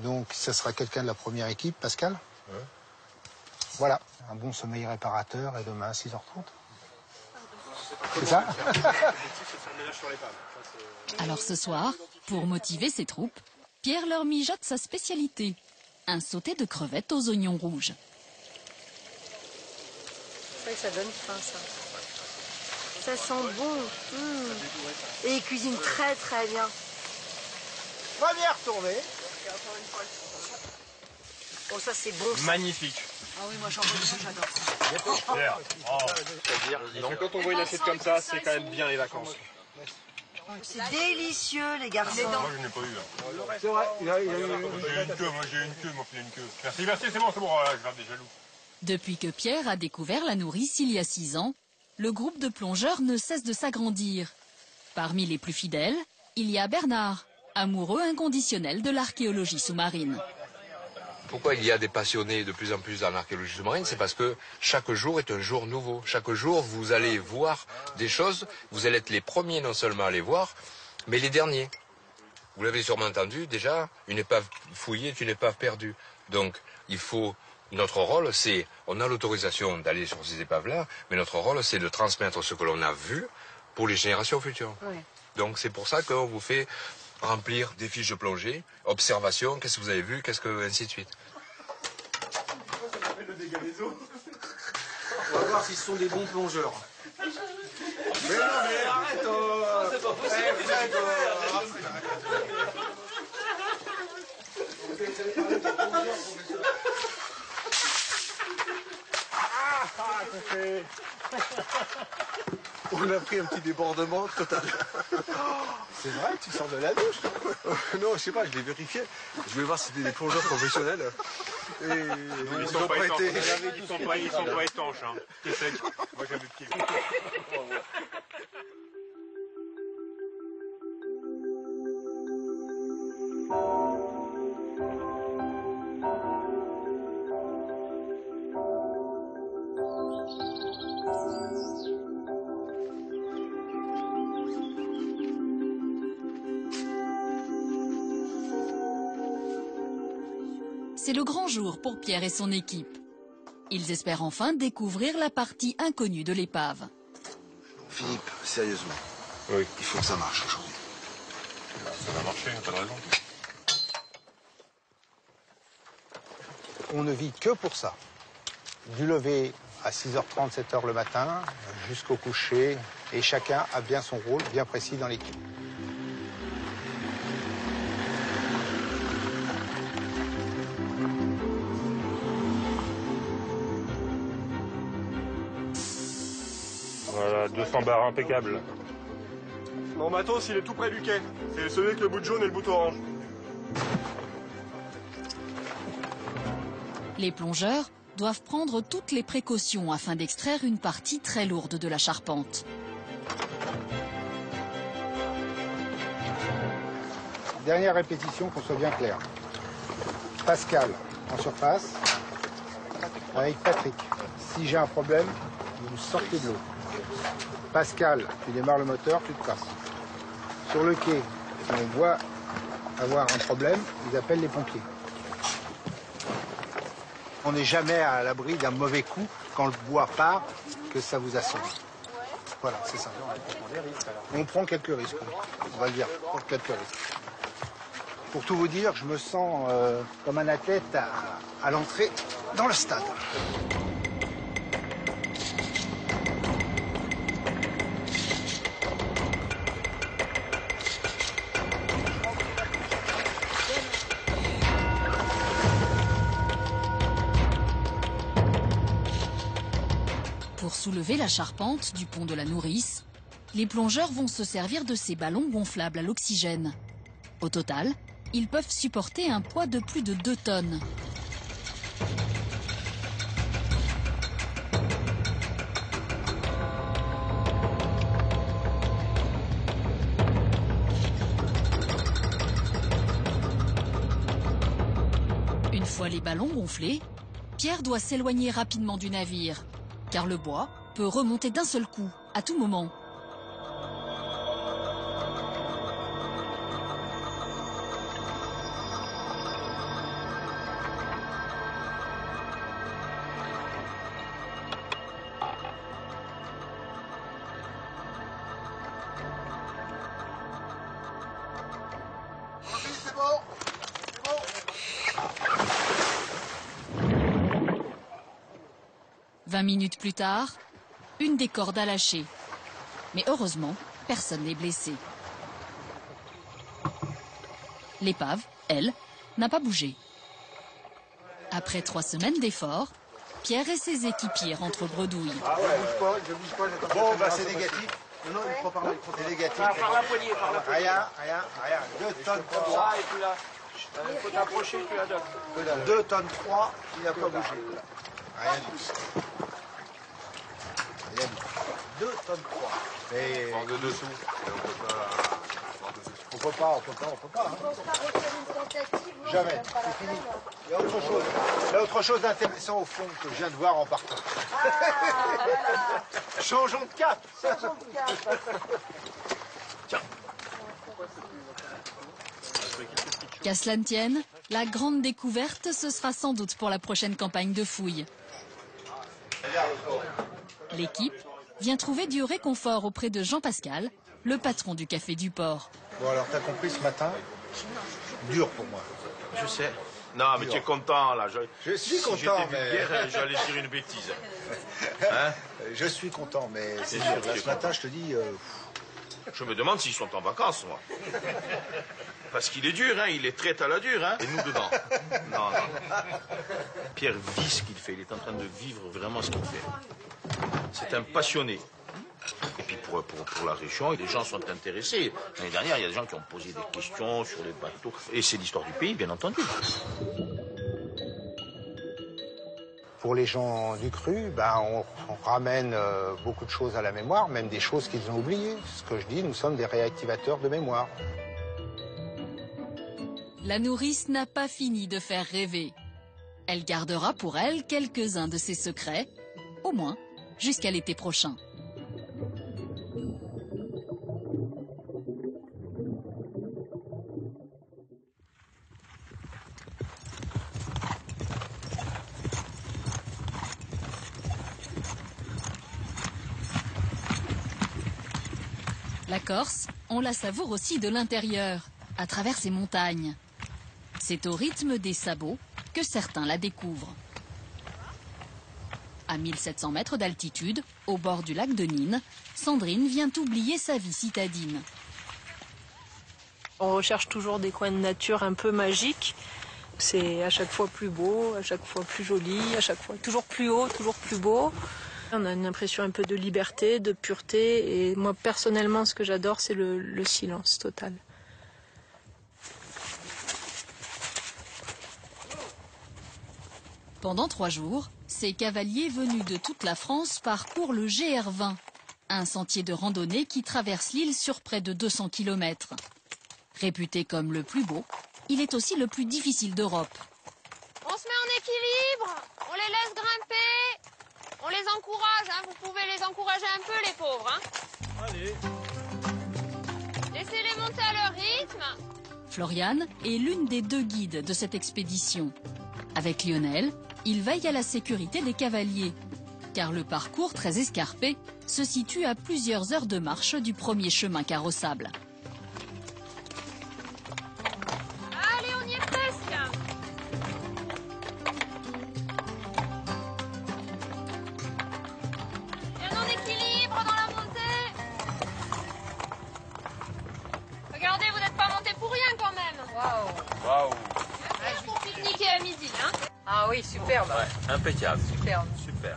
donc ça sera quelqu'un de la première équipe, Pascal. Ouais. Voilà, un bon sommeil réparateur et demain à 6h30. C'est ça? Alors ce soir, pour motiver ses troupes, Pierre leur mijote sa spécialité, un sauté de crevettes aux oignons rouges. C'est vrai que ça donne faim, ça. Ça sent bon. Et il cuisine très très bien. Première tournée. Oh, ça c'est bon. Ça. Magnifique. Ah oui, moi j'en j'adore. C'est-à-dire, quand on voit une assiette comme ça, c'est quand même bien les vacances. C'est délicieux, les garçons. Moi, je n'ai pas eu. C'est vrai, il a eu une queue, moi j'ai eu une queue, moi j'ai une queue. Merci, c'est bon, je garde des jaloux. Depuis que Pierre a découvert la nourrice il y a 6 ans, le groupe de plongeurs ne cesse de s'agrandir. Parmi les plus fidèles, il y a Bernard, amoureux inconditionnel de l'archéologie sous-marine. Pourquoi il y a des passionnés de plus en plus en archéologie sous-marine? C'est parce que chaque jour est un jour nouveau. Chaque jour, vous allez voir des choses, vous allez être les premiers non seulement à les voir, mais les derniers. Vous l'avez sûrement entendu, déjà, une épave fouillée est une épave perdue. Donc, notre rôle, c'est, on a l'autorisation d'aller sur ces épaves-là, mais notre rôle, c'est de transmettre ce que l'on a vu pour les générations futures. Oui. Donc, c'est pour ça qu'on vous fait remplir des fiches de plongée, observation, qu'est-ce que vous avez vu, ainsi de suite. On va voir s'ils sont des bons plongeurs. Mais non, mais arrête, c'est pas possible. On a pris un petit débordement total. C'est vrai, tu sors de la douche? Non, je sais pas, je l'ai vérifié. Je voulais voir si c'était des plongeurs professionnels. Ils sont pas étanches. Hein. Moi j'aime le pied. C'est le grand jour pour Pierre et son équipe. Ils espèrent enfin découvrir la partie inconnue de l'épave. Philippe, sérieusement, oui. Il faut que ça marche aujourd'hui. Ça va marcher, pas de raison. On ne vit que pour ça. Du lever à 6h30, 7h le matin, jusqu'au coucher, et chacun a bien son rôle, bien précis dans l'équipe. Voilà, 200 barres impeccables. Mon matos, il est tout près du quai. C'est celui avec le bout jaune et le bout orange. Les plongeurs doivent prendre toutes les précautions afin d'extraire une partie très lourde de la charpente. Dernière répétition, qu'on soit bien clair. Pascal en surface, avec Patrick. Si j'ai un problème, vous sortez de l'eau. Pascal, tu démarres le moteur, tu te passes. Sur le quai, si on voit avoir un problème, ils appellent les pompiers. On n'est jamais à l'abri d'un mauvais coup quand le bois part, que ça vous assomme. Voilà, c'est ça. On prend quelques risques, on va le dire, quelques risques. Pour tout vous dire, je me sens comme un athlète à l'entrée dans le stade. Pour soulever la charpente du pont de la Nourrice, les plongeurs vont se servir de ces ballons gonflables à l'oxygène. Au total, ils peuvent supporter un poids de plus de 2 tonnes. Une fois les ballons gonflés, Pierre doit s'éloigner rapidement du navire, car le bois peut remonter d'un seul coup, à tout moment. C'est bon. 20 minutes plus tard, une des cordes a lâché. Mais heureusement, personne n'est blessé. L'épave, elle, n'a pas bougé. Après 3 semaines d'efforts, Pierre et ses équipiers rentrent bredouilles. Ah ouais, je bouge pas. Bon, bah c'est négatif. Non, il faut parler. C'est négatif. Par la poignée, par la poignée. Rien. 2 tonnes 3. Et puis là, il faut t'approcher, tu la donnes. 2 tonnes 3, il n'a pas bougé. Rien du tout. 2 tonnes 3. Mais Fort de dessous. On peut pas. Hein. Jamais, c'est fini. Il y a autre chose. Il y a autre chose d'intéressant au fond que je viens de voir en partant. Changeons de cap. Tiens. Qu'à cela ne tienne, la grande découverte, ce sera sans doute pour la prochaine campagne de fouilles. L'équipe vient trouver du réconfort auprès de Jean-Pascal, le patron du Café du Port. Bon alors, t'as compris ce matin, dur pour moi. Je sais. Non, mais tu es content, là. Je suis content, si j'étais mais... vulgaire, j'allais dire une bêtise. Hein? Je suis content, mais c'est dur. Là, ce matin, je te dis... Je me demande s'ils sont en vacances, moi. Parce qu'il est dur, hein, il les traite à la dure, hein, et nous dedans. Non. Pierre vit ce qu'il fait, il est en train de vivre vraiment ce qu'il fait. C'est un passionné. Et puis pour la région, les gens sont intéressés. L'année dernière, il y a des gens qui ont posé des questions sur les bateaux. Et c'est l'histoire du pays, bien entendu. Pour les gens du cru, on ramène beaucoup de choses à la mémoire, même des choses qu'ils ont oubliées. Ce que je dis, nous sommes des réactivateurs de mémoire. La nourrice n'a pas fini de faire rêver. Elle gardera pour elle quelques-uns de ses secrets, au moins jusqu'à l'été prochain. La Corse, on la savoure aussi de l'intérieur, à travers ses montagnes. C'est au rythme des sabots que certains la découvrent. À 1700 mètres d'altitude, au bord du lac de Nînes, Sandrine vient oublier sa vie citadine. On recherche toujours des coins de nature un peu magiques. C'est à chaque fois plus beau, à chaque fois plus joli, à chaque fois toujours plus haut, toujours plus beau. On a une impression un peu de liberté, de pureté. Et moi, personnellement, ce que j'adore, c'est le silence total. Pendant 3 jours, ces cavaliers venus de toute la France parcourent le GR20, un sentier de randonnée qui traverse l'île sur près de 200 km. Réputé comme le plus beau, il est aussi le plus difficile d'Europe. On se met en équilibre, on les laisse grimper, on les encourage, hein. Vous pouvez les encourager un peu les pauvres. Hein. Allez. Laissez-les monter à leur rythme. Floriane est l'une des 2 guides de cette expédition. Avec Lionel, il veille à la sécurité des cavaliers, car le parcours très escarpé se situe à plusieurs heures de marche du premier chemin carrossable. Allez, on y est presque. Bien en équilibre dans la montée. Regardez, vous n'êtes pas monté pour rien quand même. Waouh. Waouh. Pour pique-niquer à midi, hein. Ah oui, superbe. Ouais, impeccable. Superbe. Super.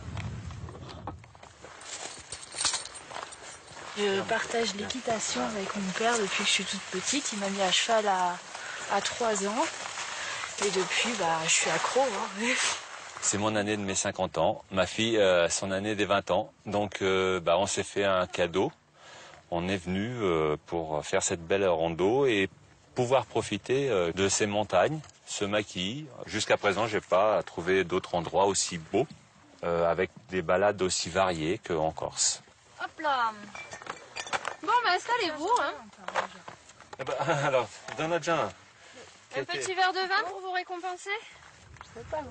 Je partage l'équitation avec mon père depuis que je suis toute petite. Il m'a mis à cheval à 3 ans. Et depuis, je suis accro. Hein. C'est mon année de mes 50 ans. Ma fille, son année des 20 ans. Donc, on s'est fait un cadeau. On est venu pour faire cette belle rando et pouvoir profiter de ces montagnes, ce maquis. Jusqu'à présent, j'ai pas trouvé d'autres endroits aussi beaux, avec des balades aussi variées qu'en Corse. Hop là. Bon, installez-vous. Hein. Eh ben, alors, donne-moi déjà un. Un petit verre de vin pour vous récompenser. Je sais pas.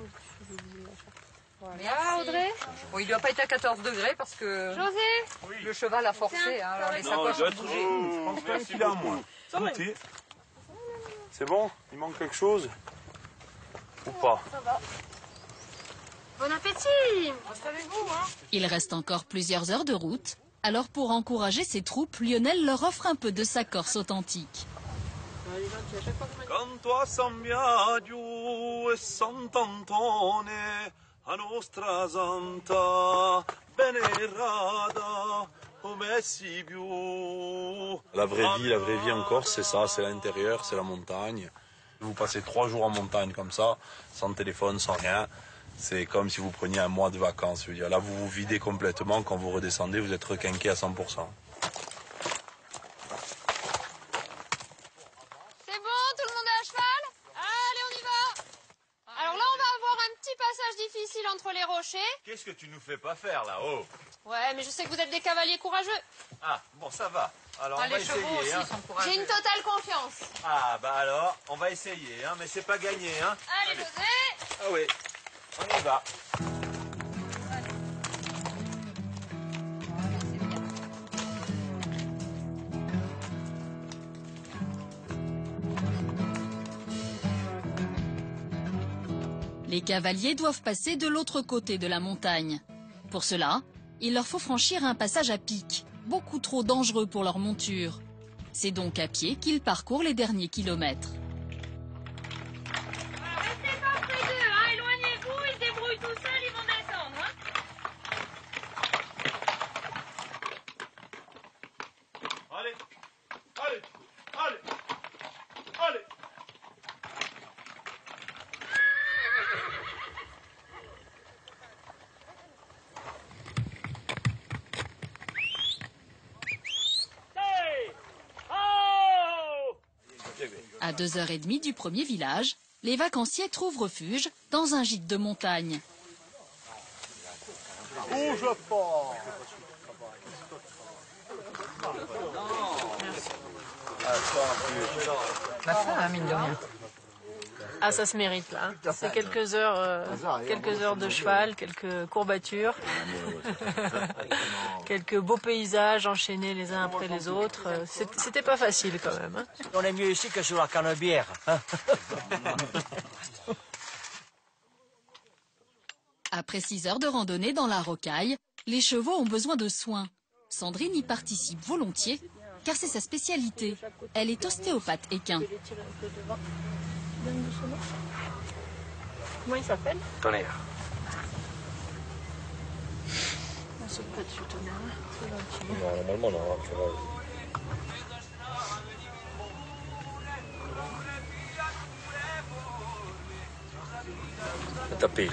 Ah, Audrey. Bon, il doit pas être à 14 degrés parce que José. Le cheval a forcé, hein, alors les sacoches ont bougé. Je pense pas qu'il a moins. Goûtez. C'est bon? Il manque quelque chose? Ou pas? Ça va. Bon appétit. Installez-vous, hein. Il reste encore plusieurs heures de route, alors pour encourager ses troupes, Lionel leur offre un peu de sa Corse authentique. Canto a San Biagio e Sant'Antone, a nostra santa venerata, come si più. La vraie vie en Corse, c'est ça, c'est l'intérieur, c'est la montagne. Vous passez 3 jours en montagne comme ça, sans téléphone, sans rien. C'est comme si vous preniez un mois de vacances. Je veux dire. Là, vous vous videz complètement. Quand vous redescendez, vous êtes requinqué à 100%. C'est bon, tout le monde est à cheval? Allez, on y va. Alors là, on va avoir un petit passage difficile entre les rochers. Qu'est-ce que tu nous fais pas faire là-haut? Ouais, mais je sais que vous êtes des cavaliers courageux. Ah, bon, ça va. Alors, on va les chevaux essayer. aussi Hein. sont courageux. J'ai une totale confiance. Ah, bah alors, on va essayer, hein, mais c'est pas gagné, hein. Allez, José. Ah oui, on y va. Les cavaliers doivent passer de l'autre côté de la montagne. Pour cela, il leur faut franchir un passage à pic, beaucoup trop dangereux pour leur monture. C'est donc à pied qu'ils parcourent les derniers kilomètres. Restez pas près d'eux, hein. Éloignez-vous, ils se débrouillent tout seuls, ils vont descendre. Hein. Allez, allez, allez, allez. À 2h30 du premier village, les vacanciers trouvent refuge dans un gîte de montagne. Bouge pas. Ma faim, mine de rien. Ah, ça se mérite là. C'est quelques heures de cheval, quelques courbatures, quelques beaux paysages enchaînés les uns après les autres. C'était pas facile quand même. Hein. On est mieux ici que sur la Canebière. Hein. Après 6 heures de randonnée dans la rocaille, les chevaux ont besoin de soins. Sandrine y participe volontiers, car c'est sa spécialité. Elle est ostéopathe équin. Comment il s'appelle? Tonnerre. On saute pas dessus, Tonnerre. C'est gentil. Non, normalement, non. On va taper.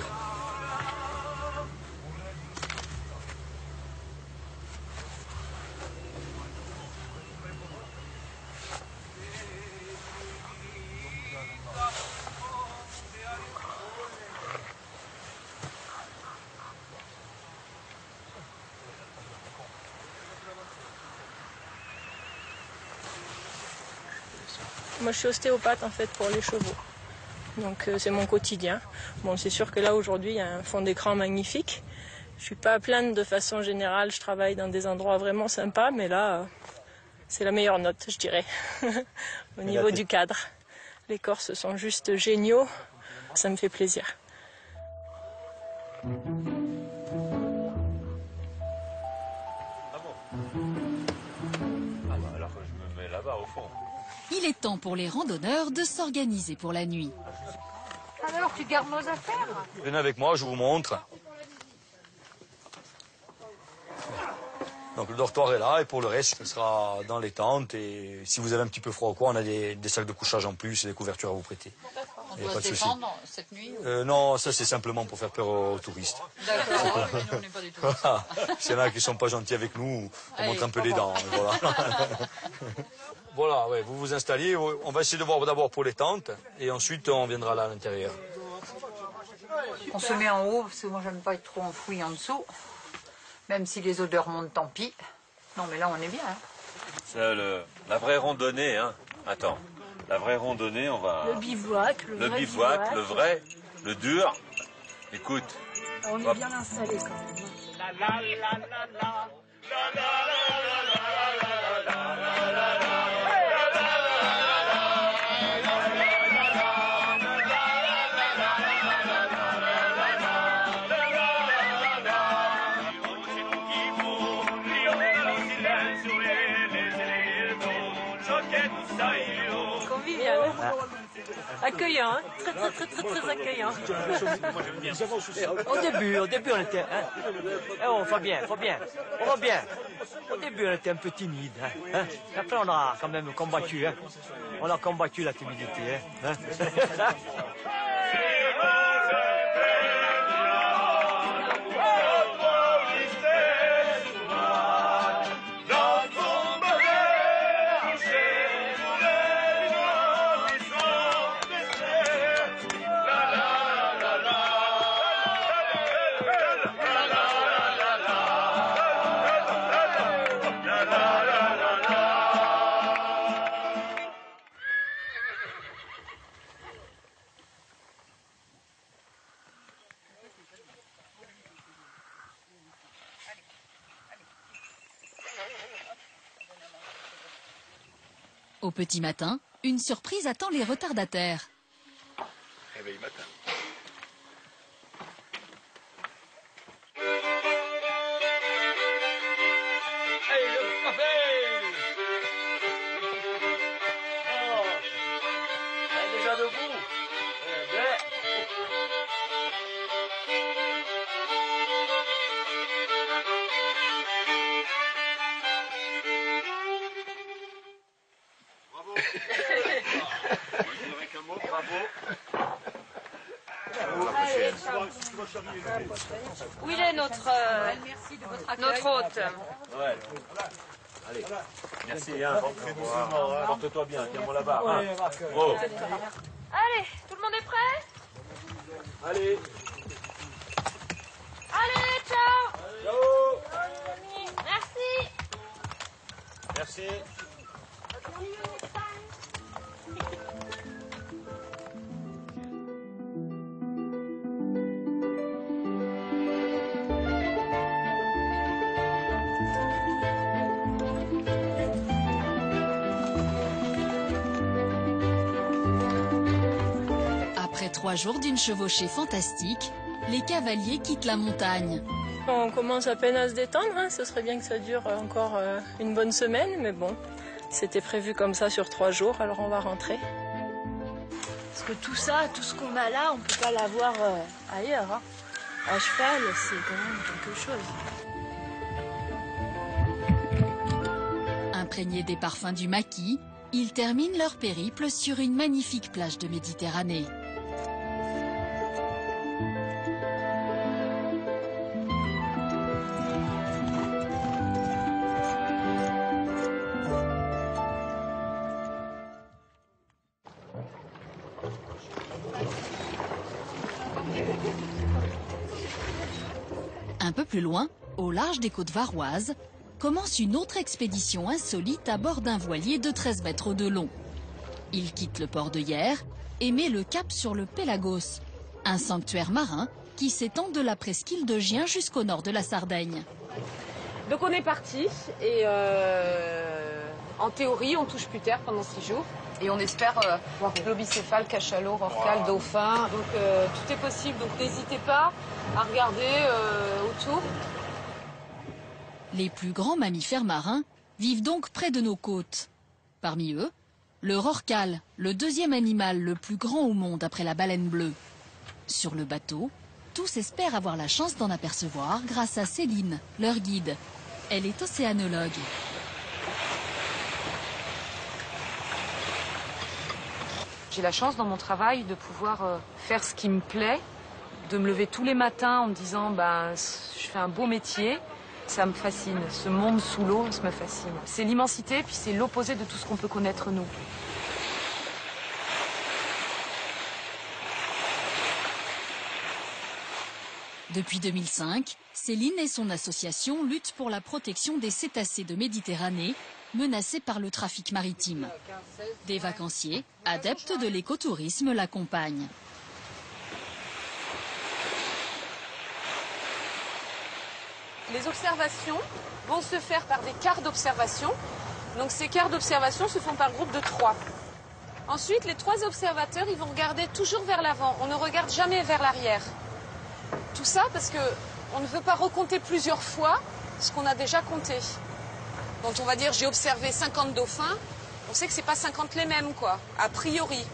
Moi, je suis ostéopathe en fait pour les chevaux. Donc c'est mon quotidien. Bon, c'est sûr que là aujourd'hui, il y a un fond d'écran magnifique. Je suis pas à plaindre de façon générale. Je travaille dans des endroits vraiment sympas, mais là, c'est la meilleure note, je dirais, au niveau du cadre. Les Corses sont juste géniaux. Ça me fait plaisir. Alors que je me mets là-bas au fond. Il est temps pour les randonneurs de s'organiser pour la nuit. Alors, tu gardes nos affaires? Venez avec moi, je vous montre. Donc le dortoir est là et pour le reste, ce sera dans les tentes. Et si vous avez un petit peu froid ou quoi, on a des sacs de couchage en plus et des couvertures à vous prêter. On doit se défendre cette nuit Non, ça c'est simplement pour faire peur aux touristes. D'accord, oui, nous on n'est pas des touristes. S'il y en a qui sont pas gentils avec nous, on montre un peu les dents. Voilà, voilà ouais, vous vous installez. On va essayer de voir d'abord pour les tentes et ensuite on viendra là à l'intérieur. On se met en haut parce que moi j'aime pas être trop enfoui en dessous. Même si les odeurs montent, tant pis. Non mais là on est bien. Hein. C'est la vraie randonnée, hein. Attends. La vraie randonnée, on va... Le bivouac, le vrai bivouac. Le vrai, le dur. Écoute. On est bien installé quand même. Convivial. Accueillant, hein, très accueillant. Au début on était... Hein, oh, Fabien, on va bien. Au début on était un peu timide. Hein. Après on a quand même combattu. Hein. On a combattu la timidité. Hein. Au petit matin, une surprise attend les retardataires. Réveil matin. Allez, le café! Oh. Elle est déjà debout. Où il est notre hôte? Allez. Merci, hein. Porte-toi bien, tiens-moi là-bas. Hein. Oh. Allez, tout le monde est prêt? Allez. Allez, ciao. Ciao. Merci. Merci. Après 3 jours d'une chevauchée fantastique, les cavaliers quittent la montagne. On commence à peine à se détendre, hein. Ce serait bien que ça dure encore une bonne semaine, mais bon, c'était prévu comme ça sur 3 jours, alors on va rentrer. Parce que tout ça, tout ce qu'on a là, on ne peut pas l'avoir ailleurs. Hein. À cheval, c'est quand même quelque chose. Imprégnés des parfums du maquis, ils terminent leur périple sur une magnifique plage de Méditerranée. Un peu plus loin, au large des côtes varoises, commence une autre expédition insolite à bord d'un voilier de 13 mètres de long. Il quitte le port de Hyères et met le cap sur le Pélagos, un sanctuaire marin qui s'étend de la presqu'île de Gien jusqu'au nord de la Sardaigne. Donc on est parti et en théorie on touche plus terre pendant 6 jours. Et on espère voir globicéphale, cachalot, rorqual, dauphin. Donc tout est possible, donc n'hésitez pas à regarder autour. Les plus grands mammifères marins vivent donc près de nos côtes. Parmi eux, le rorqual, le deuxième animal le plus grand au monde après la baleine bleue. Sur le bateau, tous espèrent avoir la chance d'en apercevoir grâce à Céline, leur guide. Elle est océanologue. J'ai la chance dans mon travail de pouvoir faire ce qui me plaît, de me lever tous les matins en me disant je fais un beau métier. Ça me fascine, ce monde sous l'eau, ça me fascine. C'est l'immensité, puis c'est l'opposé de tout ce qu'on peut connaître nous. Depuis 2005, Céline et son association luttent pour la protection des cétacés de Méditerranée, menacés par le trafic maritime. Des vacanciers, adeptes de l'écotourisme, l'accompagnent. Les observations vont se faire par des quarts d'observation. Donc ces quarts d'observation se font par groupe de 3. Ensuite, les 3 observateurs, ils vont regarder toujours vers l'avant. On ne regarde jamais vers l'arrière. Tout ça parce qu'on ne veut pas recompter plusieurs fois ce qu'on a déjà compté. Quand on va dire j'ai observé 50 dauphins, on sait que ce n'est pas 50 les mêmes, quoi, a priori.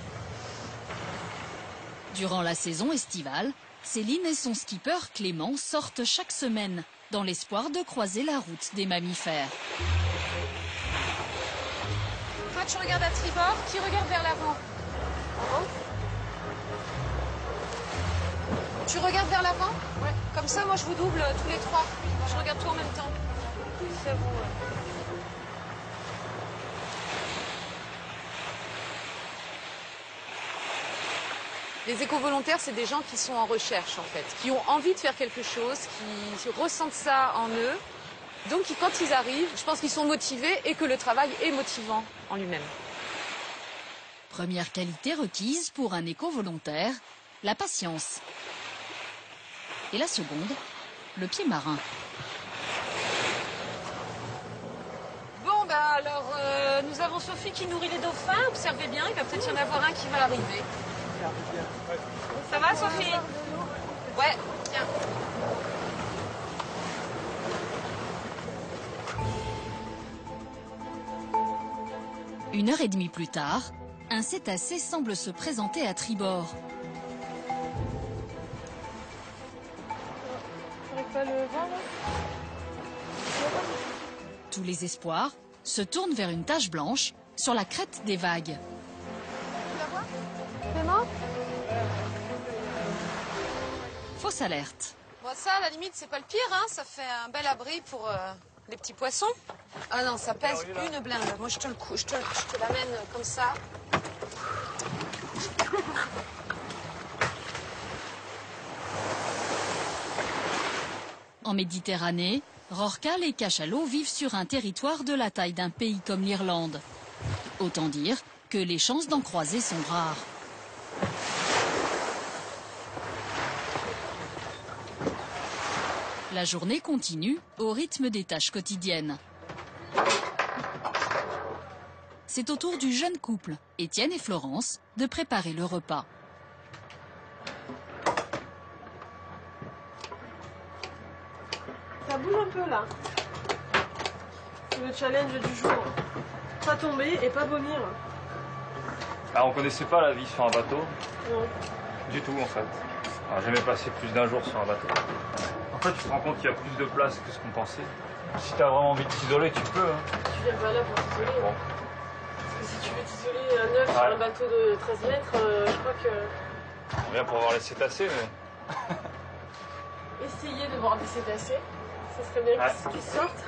Durant la saison estivale, Céline et son skipper Clément sortent chaque semaine dans l'espoir de croiser la route des mammifères. Toi, tu regardes à tribord, qui regarde vers l'avant? Tu regardes vers l'avant? Ouais. Comme ça, moi, je vous double tous les 3. Je regarde tout en même temps. C'est bon, ouais. Les éco-volontaires, c'est des gens qui sont en recherche, en fait, qui ont envie de faire quelque chose, qui ressentent ça en eux. Donc, quand ils arrivent, je pense qu'ils sont motivés et que le travail est motivant en lui-même. Première qualité requise pour un éco-volontaire, la patience. Et la seconde, le pied marin. Bon, alors, nous avons Sophie qui nourrit les dauphins. Observez bien, il va peut-être y en avoir un qui va arriver. Ça va, Sophie? Ouais, tiens. Une heure et demie plus tard, un cétacé semble se présenter à tribord. Tous les espoirs se tournent vers une tache blanche sur la crête des vagues. Fausse alerte. Bon, ça, à la limite, c'est pas le pire, hein. Ça fait un bel abri pour Les petits poissons? Ah non, ça pèse une blinde. Moi, je te l'amène comme ça. En Méditerranée, rorquals et cachalots vivent sur un territoire de la taille d'un pays comme l'Irlande. Autant dire que les chances d'en croiser sont rares. La journée continue au rythme des tâches quotidiennes. C'est au tour du jeune couple, Étienne et Florence, de préparer le repas. Ça bouge un peu là. C'est le challenge du jour. Pas tomber et pas vomir. Ah, on connaissait pas la vie sur un bateau? Non. Du tout en fait. On n'a jamais passé plus d'un jour sur un bateau. En fait, tu te rends compte qu'il y a plus de place que ce qu'on pensait. Si tu as vraiment envie de t'isoler, tu peux. Hein. Tu viens pas là pour t'isoler. Bon. Parce que si tu veux t'isoler à neuf sur un bateau de 13 mètres, je crois que... On vient pour voir les cétacés, mais... Essayer de voir des cétacés, ça serait bien qu'ils sortent.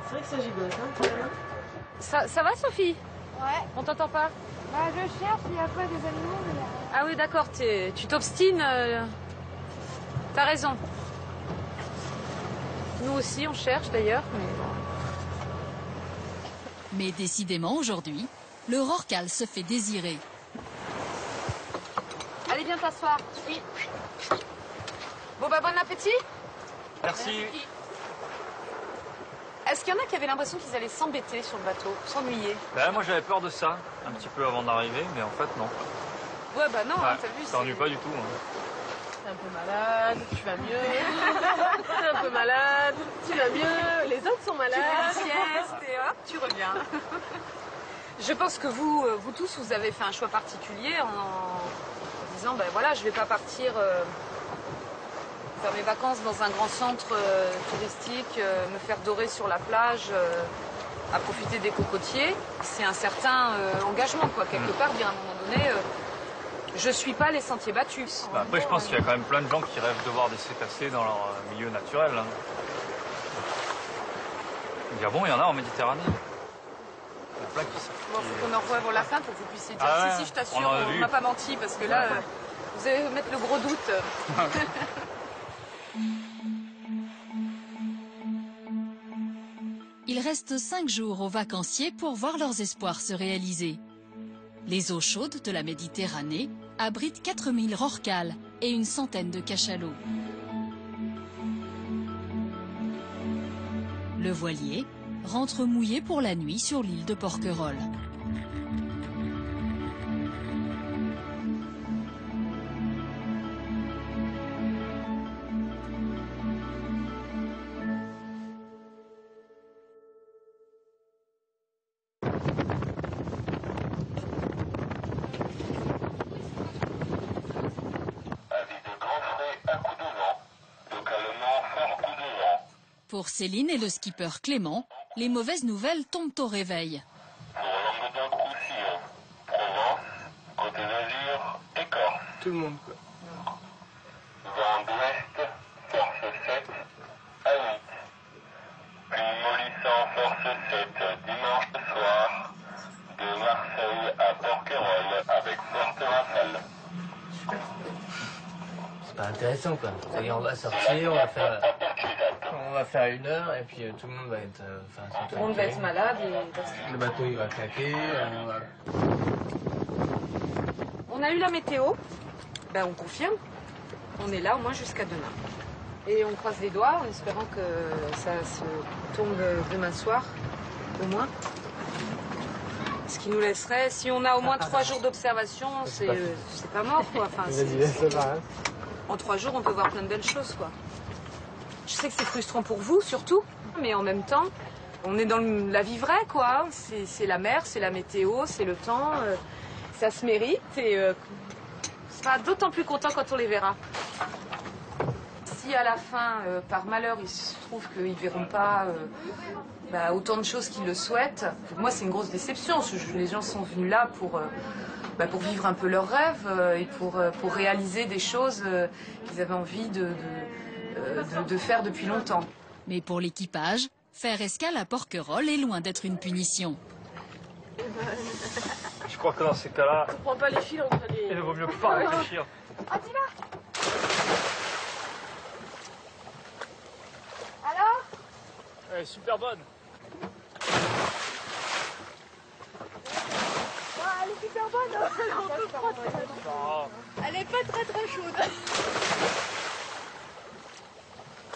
C'est vrai que ça gigote, hein. Ça va, Sophie? Ouais. On t'entend pas? Bah, je cherche, il y a pas des animaux, mais... Ah oui, d'accord, tu t'obstines. T'as raison. Nous aussi, on cherche d'ailleurs. Mais décidément, aujourd'hui, le rorqual se fait désirer. Allez, viens t'asseoir. Oui. Bon, bah, bon appétit. Merci. Est-ce qu'il y en a qui avaient l'impression qu'ils allaient s'embêter sur le bateau, s'ennuyer? Bah, moi, j'avais peur de ça, un petit peu avant d'arriver, mais en fait, non. Ouais, bah non, hein, t'as vu. Ça t'ennuie pas du tout. Hein. T'es un peu malade, tu vas mieux. T'es un peu malade, tu vas mieux. Les autres sont malades. Tu fais une sieste et hop, tu reviens. Je pense que vous tous, vous avez fait un choix particulier en disant, ben voilà, je vais pas partir faire mes vacances dans un grand centre touristique, me faire dorer sur la plage, à profiter des cocotiers. C'est un certain engagement, quoi. Quelque part, bien à un moment donné, je suis pas les sentiers battus. Bah après, je pense qu'il y a quand même plein de gens qui rêvent de voir des cétacés dans leur milieu naturel. Hein. Il y a bon, il y en a en Méditerranée. Il y en a plein qui savent. Bon, faut qu'on en revoie avant la fin pour que vous puissiez dire si, je t'assure, on m'a pas menti, parce que là, vous allez mettre le gros doute. Il reste 5 jours aux vacanciers pour voir leurs espoirs se réaliser. Les eaux chaudes de la Méditerranée abritent 4000 rorquals et une centaine de cachalots. Le voilier rentre mouillé pour la nuit sur l'île de Porquerolles. Pour Céline et le skipper Clément, les mauvaises nouvelles tombent au réveil. Tout le monde, quoi. Vent d'ouest, force 7 à 8. Puis mollissant force 7 dimanche soir, de Marseille à Porquerolles avec forte rafale. C'est pas intéressant, quoi. On va sortir, on va faire 1 heure et puis tout le monde va être... tout le monde va être malade et... Le bateau, il va claquer. On a eu la météo, ben, on confirme. On est là au moins jusqu'à demain. Et on croise les doigts en espérant que ça se tombe demain soir, au moins. Ce qui nous laisserait, si on a au moins 3 jours d'observation, c'est pas mort, quoi. Enfin, en 3 jours, on peut voir plein de belles choses, quoi. Je sais que c'est frustrant pour vous, surtout, mais en même temps, on est dans la vie vraie, quoi. C'est la mer, c'est la météo, c'est le temps. Ça se mérite et on sera d'autant plus content quand on les verra. Si à la fin, par malheur, il se trouve qu'ils ne verront pas autant de choses qu'ils le souhaitent, pour moi c'est une grosse déception. Les gens sont venus là pour vivre un peu leurs rêves et pour réaliser des choses qu'ils avaient envie de faire depuis longtemps. Mais pour l'équipage, faire escale à Porquerolles est loin d'être une punition. Je crois que dans ces cas-là, On prend pas les fils, on prend les... il vaut mieux pas réfléchir. Ah, tu vas? Alors? Elle est super bonne. Elle est super bonne. Elle est un peu froide. Elle est pas très chaude.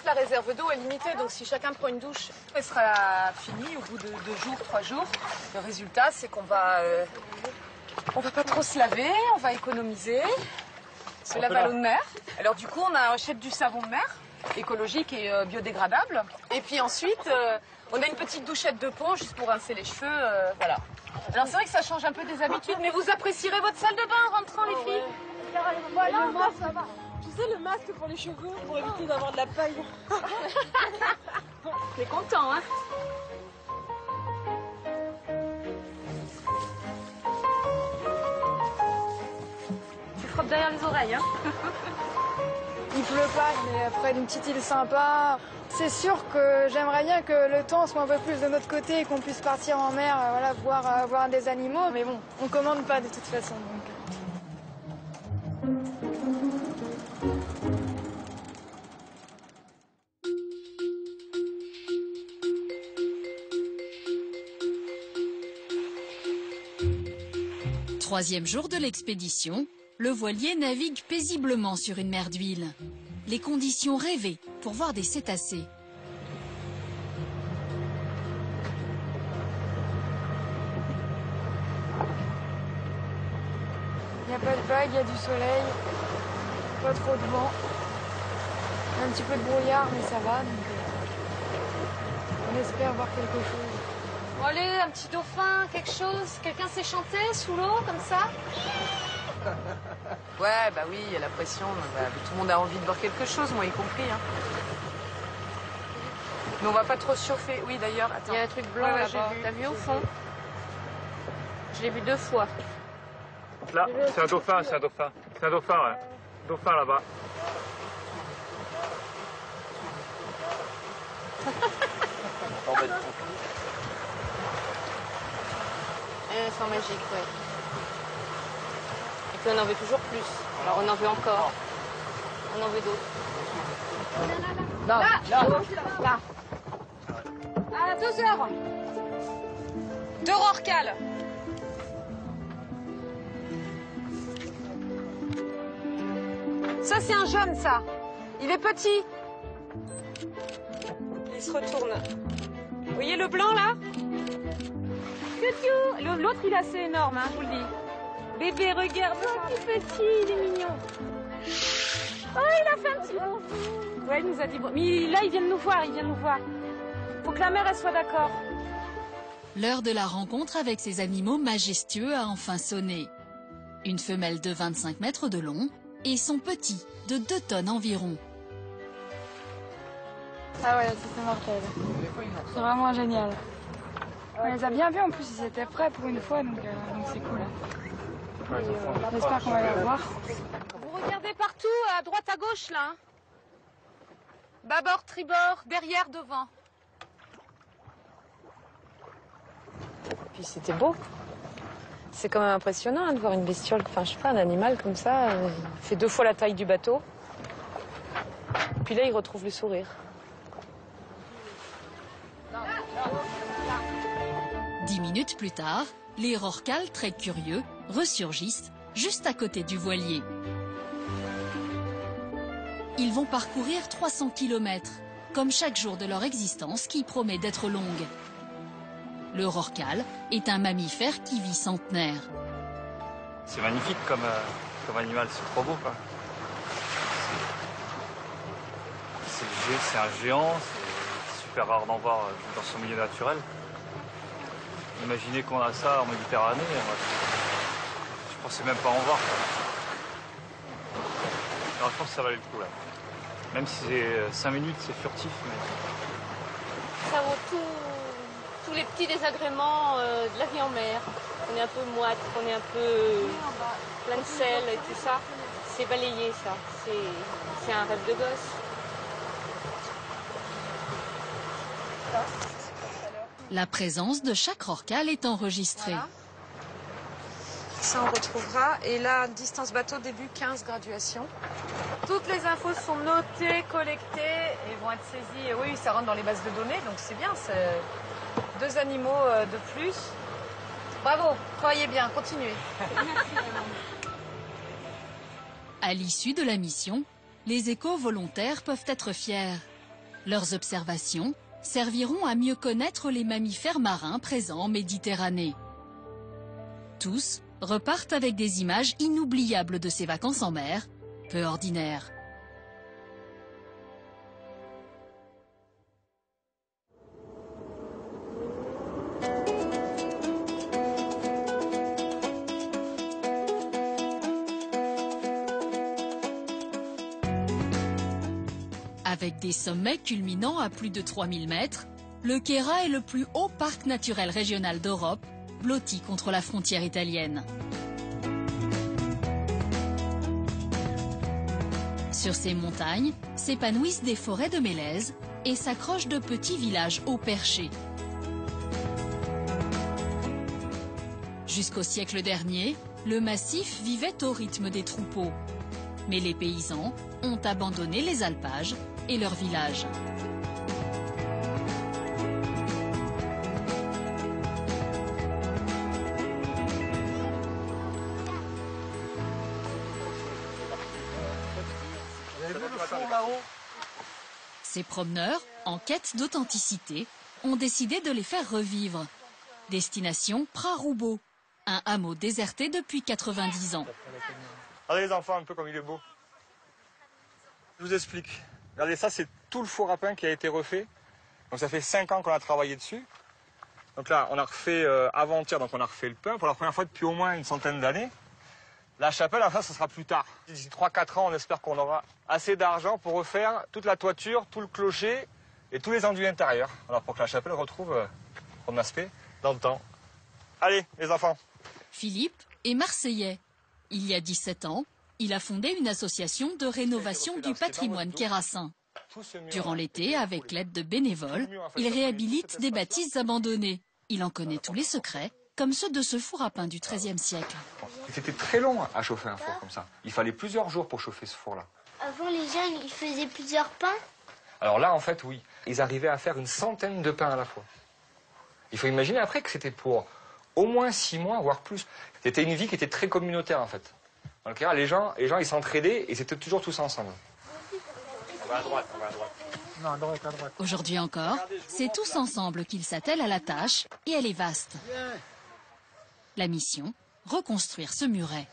La réserve d'eau est limitée, donc si chacun prend une douche, elle sera finie au bout de 2 jours, 3 jours. Le résultat, c'est qu'on va pas trop se laver, on va économiser. Se lave à l'eau de mer. Alors du coup, on achète du savon de mer, écologique et biodégradable. Et puis ensuite, on a une petite douchette de pont juste pour rincer les cheveux, voilà. Alors c'est vrai que ça change un peu des habitudes, mais vous apprécierez votre salle de bain en rentrant, les filles. Voilà, moi, ça va. Tu sais, le masque pour les cheveux, pour éviter d'avoir de la paille. T'es content, hein? Tu frottes derrière les oreilles, hein? Il pleut pas, mais près d'une petite île sympa. C'est sûr que j'aimerais bien que le temps soit un peu plus de notre côté et qu'on puisse partir en mer, voilà, voir des animaux. Mais bon, on commande pas de toute façon. Donc. Troisième jour de l'expédition, le voilier navigue paisiblement sur une mer d'huile. Les conditions rêvées pour voir des cétacés. Il n'y a pas de vagues, il y a du soleil, pas trop de vent. Un petit peu de brouillard, mais ça va. Donc, on espère voir quelque chose. Bon, allez, un petit dauphin, quelque chose. Quelqu'un sait chanter sous l'eau, comme ça? Ouais, bah oui, il y a la pression. Bah, tout le monde a envie de boire quelque chose, moi y compris. Hein. Mais on va pas trop se chauffer. Oui, d'ailleurs, attends. Il y a un truc blanc là-bas. T'as vu au fond? Je l'ai vu 2 fois. Là, c'est un dauphin, c'est un dauphin. C'est un dauphin, ouais. Dauphin là-bas. Elles sont magiques, ouais. Et puis on en veut toujours plus. Alors on en veut encore. On en veut d'autres. Là. À 2 heures. 2 rorquals. Ça, c'est un jeune, ça. Il est petit. Il se retourne. Vous voyez le blanc, là? L'autre, il est assez énorme, hein, je vous le dis. Bébé, regarde, il est petit, il est mignon. Oh, il a fait un petit bonjour. Ouais, il nous a dit bon. Mais là, il vient de nous voir, Faut que la mère, elle soit d'accord. L'heure de la rencontre avec ces animaux majestueux a enfin sonné. Une femelle de 25 mètres de long et son petit de 2 tonnes environ. Ah ouais, c'était mortel. C'est vraiment génial. On les a bien vus, en plus ils étaient prêts pour une fois, donc c'est cool. J'espère qu'on va les voir. Vous regardez partout, à droite, à gauche, là. Bâbord, tribord, derrière, devant. Puis c'était beau. C'est quand même impressionnant hein, de voir une bestiole, enfin je sais pas, un animal comme ça. Il fait 2 fois la taille du bateau. Puis là, il retrouve le sourire. 10 minutes plus tard, les rorquals, très curieux, ressurgissent juste à côté du voilier. Ils vont parcourir 300 km, comme chaque jour de leur existence qui promet d'être longue. Le rorqual est un mammifère qui vit centenaire. C'est magnifique comme animal, c'est trop beau, quoi. C'est un géant, c'est super rare d'en voir dans son milieu naturel. Imaginez qu'on a ça en Méditerranée, je pensais même pas en voir. Alors, je pense que ça valait le coup là. Même si c'est 5 minutes, c'est furtif. Mais... Ça vaut tous les petits désagréments de la vie en mer. On est un peu moite, on est un peu plein de sel et tout ça. C'est balayé ça. C'est un rêve de gosse. La présence de chaque rorqual est enregistrée. Voilà. Ça, on retrouvera. Et là, distance bateau, début 15, graduation. Toutes les infos sont notées, collectées et vont être saisies. Et oui, ça rentre dans les bases de données, donc c'est bien. C'est 2 animaux de plus. Bravo, travaillez bien, continuez. À l'issue de la mission, les éco-volontaires peuvent être fiers. Leurs observations serviront à mieux connaître les mammifères marins présents en Méditerranée. Tous repartent avec des images inoubliables de ces vacances en mer, peu ordinaires. Avec des sommets culminant à plus de 3000 mètres, le Queyras est le plus haut parc naturel régional d'Europe, blotti contre la frontière italienne. Sur ces montagnes s'épanouissent des forêts de mélèzes et s'accrochent de petits villages haut perchés. Jusqu'au siècle dernier, le massif vivait au rythme des troupeaux. Mais les paysans ont abandonné les alpages et leurs villages. Ces promeneurs, en quête d'authenticité, ont décidé de les faire revivre. Destination Pras-Roubaud, un hameau déserté depuis 90 ans. Regardez les enfants, un peu comme il est beau. Je vous explique. Regardez, ça c'est tout le four à pain qui a été refait. Donc ça fait 5 ans qu'on a travaillé dessus. Donc là, on a refait avant-hier, donc on a refait le pain pour la première fois depuis au moins une centaine d'années. La chapelle, enfin, ça sera plus tard. D'ici 3-4 ans, on espère qu'on aura assez d'argent pour refaire toute la toiture, tout le clocher et tous les enduits intérieurs. Alors pour que la chapelle retrouve son aspect dans le temps. Allez, les enfants. Philippe est marseillais. Il y a 17 ans, il a fondé une association de rénovation du patrimoine quérassin. Durant l'été, avec l'aide de bénévoles, il réhabilite des bâtisses abandonnées. Il en connaît tous les secrets, comme ceux de ce four à pain du XIIIe siècle. C'était très long à chauffer un four comme ça. Il fallait plusieurs jours pour chauffer ce four-là. Avant, les gens, ils faisaient plusieurs pains. Alors là, en fait, oui. Ils arrivaient à faire une centaine de pains à la fois. Il faut imaginer après que c'était pour au moins 6 mois, voire plus. C'était une vie qui était très communautaire, en fait. Donc, les gens, ils s'entraidaient et c'était toujours tous ensemble. On va à droite, on va à droite. Non, à droite, à droite. Aujourd'hui encore, c'est tous ensemble qu'ils s'attellent à la tâche et elle est vaste. La mission, reconstruire ce muret.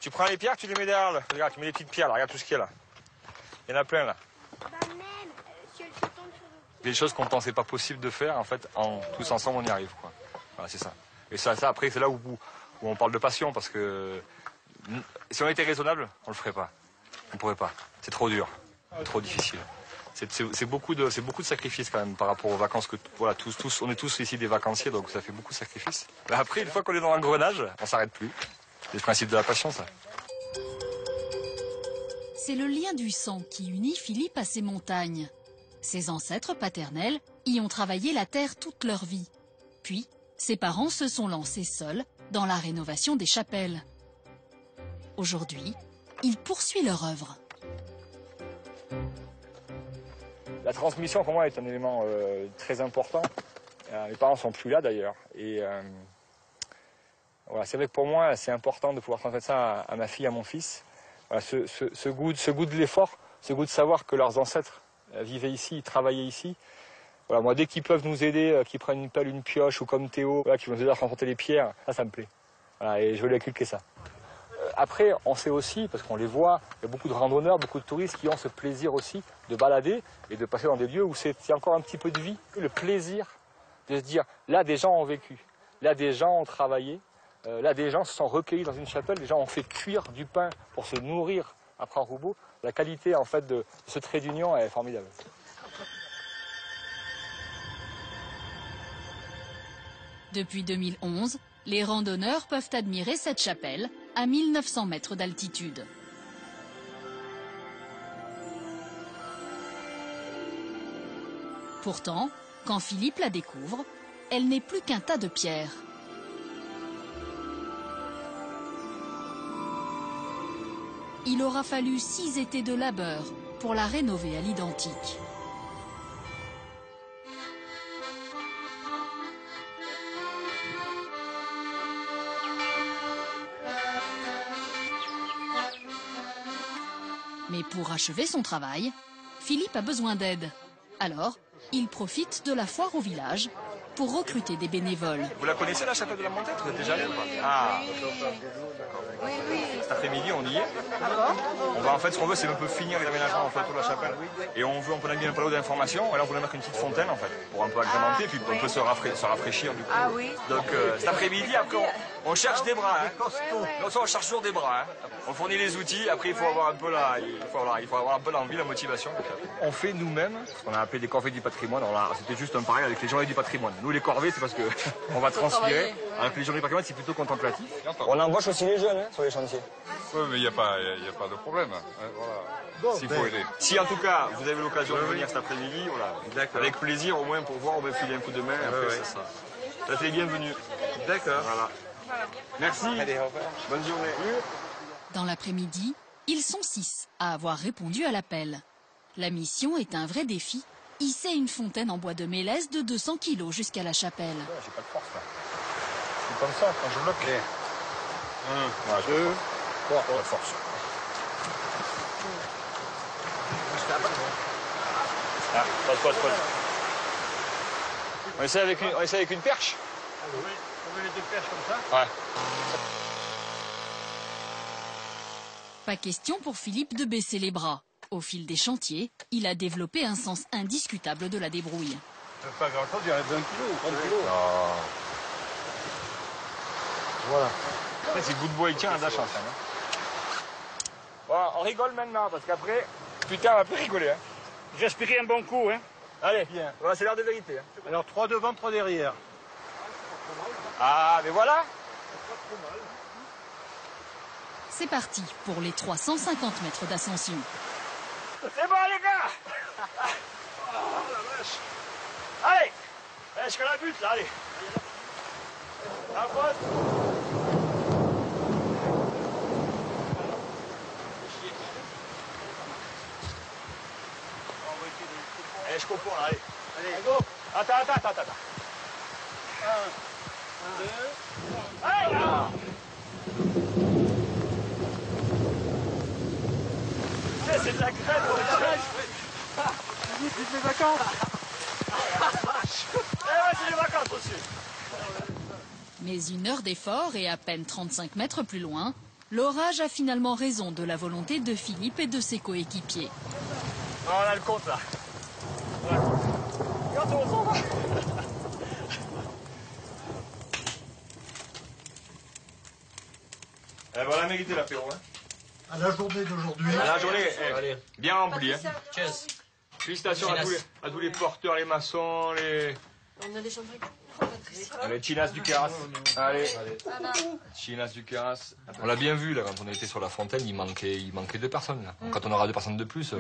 Tu prends les pierres, tu les mets derrière. Là. Regarde, tu mets les petites pierres, là. Regarde tout ce qu'il y a là. Il y en a plein là. Des choses qu'on ne pensait pas possible de faire, en fait, tous ensemble, on y arrive, quoi. Voilà, c'est ça. Et ça après, c'est là où on parle de passion, parce que si on était raisonnable, on le ferait pas. On pourrait pas. C'est trop dur, trop difficile. C'est beaucoup de sacrifices quand même par rapport aux vacances que voilà, on est tous ici des vacanciers, donc ça fait beaucoup de sacrifices. Mais après, une fois qu'on est dans l'engrenage, on s'arrête plus. C'est le principe de la passion, ça. C'est le lien du sang qui unit Philippe à ces montagnes. Ses ancêtres paternels y ont travaillé la terre toute leur vie. Puis, ses parents se sont lancés seuls dans la rénovation des chapelles. Aujourd'hui, il poursuit leur œuvre. La transmission, pour moi, est un élément très important. Les parents ne sont plus là, d'ailleurs. Et voilà, c'est vrai que pour moi, c'est important de pouvoir transmettre ça à ma fille, à mon fils. Voilà, ce goût de l'effort, ce goût de savoir que leurs ancêtres vivaient ici, travaillaient ici. Voilà, moi, dès qu'ils peuvent nous aider, qu'ils prennent une pelle, une pioche, ou comme Théo, voilà, qui vont nous aider à transporter les pierres, ça me plaît. Voilà, et je veux lui inculquer ça. Après, on sait aussi, parce qu'on les voit, il y a beaucoup de randonneurs, beaucoup de touristes qui ont ce plaisir aussi de balader et de passer dans des lieux où c'est encore un petit peu de vie. Le plaisir de se dire, là, des gens ont vécu, là, des gens ont travaillé, là, des gens se sont recueillis dans une chapelle, des gens ont fait cuire du pain pour se nourrir à Pras-Roubaud. La qualité, en fait, de ce trait d'union est formidable. Depuis 2011, les randonneurs peuvent admirer cette chapelle à 1900 mètres d'altitude. Pourtant, quand Philippe la découvre, elle n'est plus qu'un tas de pierres. Il aura fallu 6 étés de labeur pour la rénover à l'identique. Mais pour achever son travail, Philippe a besoin d'aide. Alors, il profite de la foire au village pour recruter des bénévoles. Vous la connaissez, la chapelle de la Montette? Vous êtes déjà allé ou pas? Ah, Oui, oui. cet après-midi, on y est. On va, en fait, ce qu'on veut, c'est un peu finir les aménagements en fait, autour de la chapelle. Et on veut, on a mis un panneau d'information, et là, on voulait mettre une petite fontaine, en fait, pour un peu agrémenter, puis on peut se rafraîchir, du coup. Ah oui. Donc, cet après-midi, après, on cherche des bras, hein. On cherche toujours des bras, hein. On fournit les outils, après, il faut avoir un peu il faut avoir un peu l'envie, la motivation. On fait nous-mêmes ce qu'on a appelé des corvées du patrimoine. Alors là, c'était juste un parallèle avec les journées du patrimoine. Nous, les corvées, c'est parce que on va transpirer. Alors que les journées du patrimoine, c'est plutôt contemplatif. On embauche aussi les jeunes, hein, sur les chantiers. Oui, mais il n'y a pas de problème. Hein, voilà. S'il faut aider. Si en tout cas vous avez l'occasion de venir cet après-midi, voilà, avec plaisir au moins pour voir, on va filer un coup de main. Après, c'est ça. Ça fait les bienvenus. D'accord. Voilà. Merci. Allez, au revoir. Bonne journée. Dans l'après-midi, ils sont 6 à avoir répondu à l'appel. La mission est un vrai défi. Hisser une fontaine en bois de mélèze de 200 kg jusqu'à la chapelle. J'ai pas de force là. C'est comme ça, quand je bloque. 1, 2, 3, la force. Ah, pas de quoi. On essaie avec une perche. Oui, on met les 2 perches comme ça. Ouais. Pas question pour Philippe de baisser les bras. Au fil des chantiers, il a développé un sens indiscutable de la débrouille. C'est pas grand-chose, il y a 20 kilos ou 30 kilos. Voilà. C'est le bout de bois, il tient à la chance. Voilà, on rigole maintenant, parce qu'après, putain, on va plus rigoler. Hein. Respirez un bon coup, hein. Allez, bien. Voilà, c'est l'heure de vérité. Hein. Alors 3 devant, 3 derrière. Ah, mais voilà. C'est parti pour les 350 mètres d'ascension. C'est bon, les gars. Oh, la vache. Allez, jusqu'à la butte, là, allez. À droite. Allez, je comprends, là, allez. Allez, go. Attends. 1, 2, 3. Allez, là. C'est de la graine, on C'est les vacances. c'est les vacances aussi. Mais 1 heure d'effort et à peine 35 mètres plus loin, l'orage a finalement raison de la volonté de Philippe et de ses coéquipiers. On a le compte là. Regarde, on s'en va. Eh ben, on a mérité l'apéro. Hein. À la journée d'aujourd'hui. À la journée, bien remplie. Hein. Félicitations à tous les porteurs, les maçons, les... On a des chambres. Les chinas du Keras. Allez. Chinas du Keras. On l'a bien vu là quand on était sur la fontaine, il manquait 2 personnes là. Quand on aura 2 personnes de plus,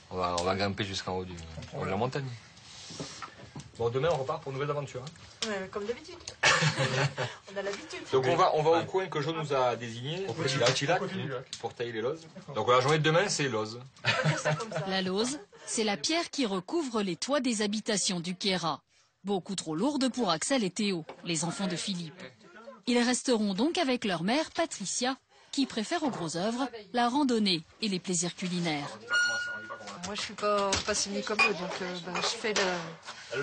on va grimper jusqu'en haut de la montagne. Bon, demain on repart pour une nouvelle aventure. Hein. Ouais, comme d'habitude. On a l'habitude. Donc on va au coin que Jo nous a désigné, au petit lac, pour tailler les lozes. Donc la journée de demain c'est lozes. La lose, c'est la pierre qui recouvre les toits des habitations du Kéra. Beaucoup trop lourde pour Axel et Théo, les enfants de Philippe. Ils resteront donc avec leur mère, Patricia, qui préfère aux grosses œuvres la randonnée et les plaisirs culinaires. Moi, je suis pas passionnée comme eux, donc je fais la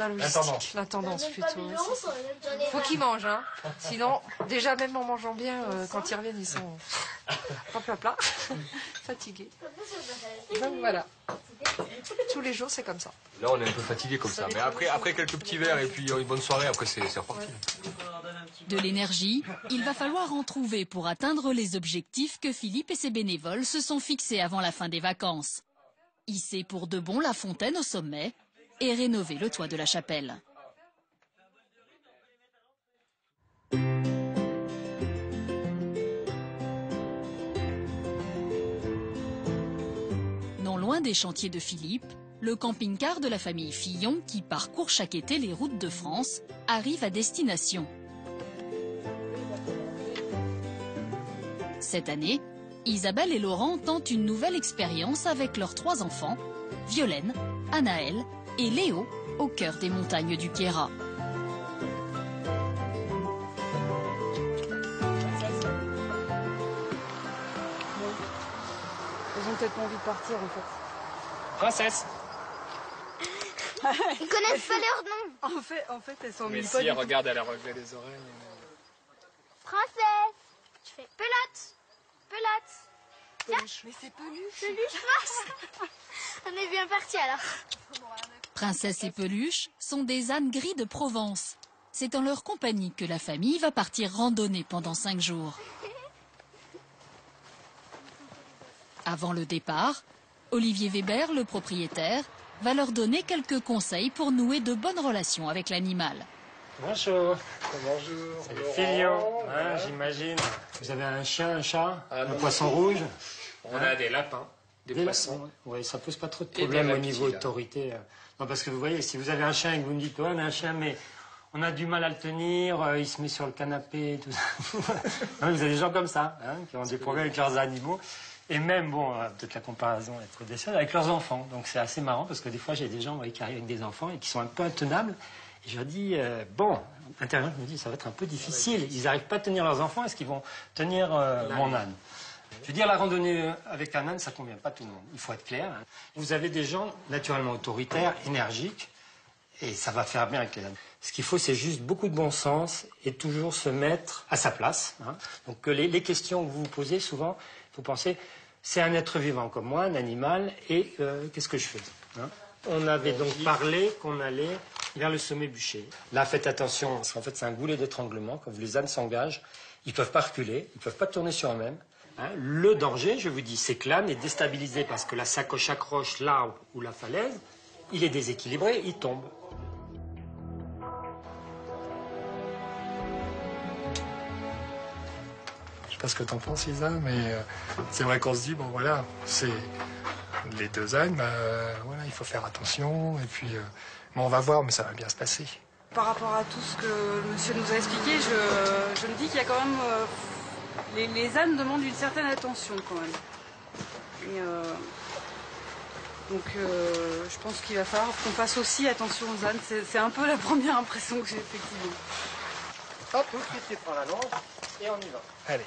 logistique. L'intendance plutôt. Ouais, faut qu'ils mangent, hein. Sinon, déjà même en mangeant bien, quand ils reviennent, ils sont plat, fatigués. Donc voilà. Tous les jours, c'est comme ça. Là, on est un peu fatigué comme ça. Mais après quelques petits verres et puis une bonne soirée, après c'est reparti. De l'énergie, il va falloir en trouver pour atteindre les objectifs que Philippe et ses bénévoles se sont fixés avant la fin des vacances. Hisser pour de bon la fontaine au sommet et rénover le toit de la chapelle. Non loin des chantiers de Philippe, le camping-car de la famille Fillon, qui parcourt chaque été les routes de France, arrive à destination. Cette année, Isabelle et Laurent tentent une nouvelle expérience avec leurs 3 enfants, Violaine, Anaël et Léo, au cœur des montagnes du Queyras. Ils ont peut-être pas envie de partir en fait. Princesse. Ils connaissent pas leur nom. En fait, elles sont Mais mis si pas du elle tout. regarde, elle a relevé les oreilles. Princesse. Je fais pelote. Pelote. Tiens. Mais c'est Peluche. Peluche, mince. On est bien parti alors. Princesse et Peluche sont des ânes gris de Provence. C'est en leur compagnie que la famille va partir randonner pendant 5 jours. Avant le départ, Olivier Weber, le propriétaire, va leur donner quelques conseils pour nouer de bonnes relations avec l'animal. Bonjour. Bonjour. C'est le Fillon, hein, j'imagine. Vous avez un chien, un chat, un poisson rouge. On a des lapins, des poissons. Oui, ça pose pas trop de Et problèmes des au niveau reptiles. autorité. Non, parce que vous voyez, si vous avez un chien et que vous me dites, ouais, on a un chien, mais on a du mal à le tenir, il se met sur le canapé, tout ça. Non, vous avez des gens comme ça, hein, qui ont des problèmes avec leurs animaux. Et même, bon, peut-être la comparaison est trop décevante, avec leurs enfants. Donc c'est assez marrant parce que des fois, j'ai des gens qui arrivent avec des enfants et qui sont un peu intenables. Et je leur dis, bon, intérieurement, je me dis, ça va être un peu difficile. Ils n'arrivent pas à tenir leurs enfants, est-ce qu'ils vont tenir mon âne? Je veux dire, la randonnée avec un âne, ça ne convient pas à tout le monde. Il faut être clair. Hein. Vous avez des gens naturellement autoritaires, énergiques, et ça va faire bien avec les ânes. Ce qu'il faut, c'est juste beaucoup de bon sens et toujours se mettre à sa place. Hein. Donc les questions que vous vous posez, souvent, il faut penser, c'est un être vivant comme moi, un animal, et qu'est-ce que je fais, hein? On avait donc parlé qu'on allait vers le sommet bûcher. Là, faites attention, parce qu'en fait, c'est un goulet d'étranglement. Quand les ânes s'engagent, ils ne peuvent pas reculer, ils ne peuvent pas tourner sur eux-mêmes. Hein. Le danger, je vous dis, c'est que l'âne est déstabilisé parce que la sacoche accroche là où la falaise, il est déséquilibré, il tombe. Je sais pas ce que t'en penses, Isa, mais c'est vrai qu'on se dit, bon voilà, c'est les 2 ânes, voilà, il faut faire attention, et puis bon, on va voir, mais ça va bien se passer. Par rapport à tout ce que le monsieur nous a expliqué, je me dis qu'il y a quand même... les ânes demandent une certaine attention quand même. Et, donc je pense qu'il va falloir qu'on fasse aussi attention aux ânes. C'est un peu la première impression que j'ai effectivement. Hop, tout de suite, tu prends la longe et on y va. Allez.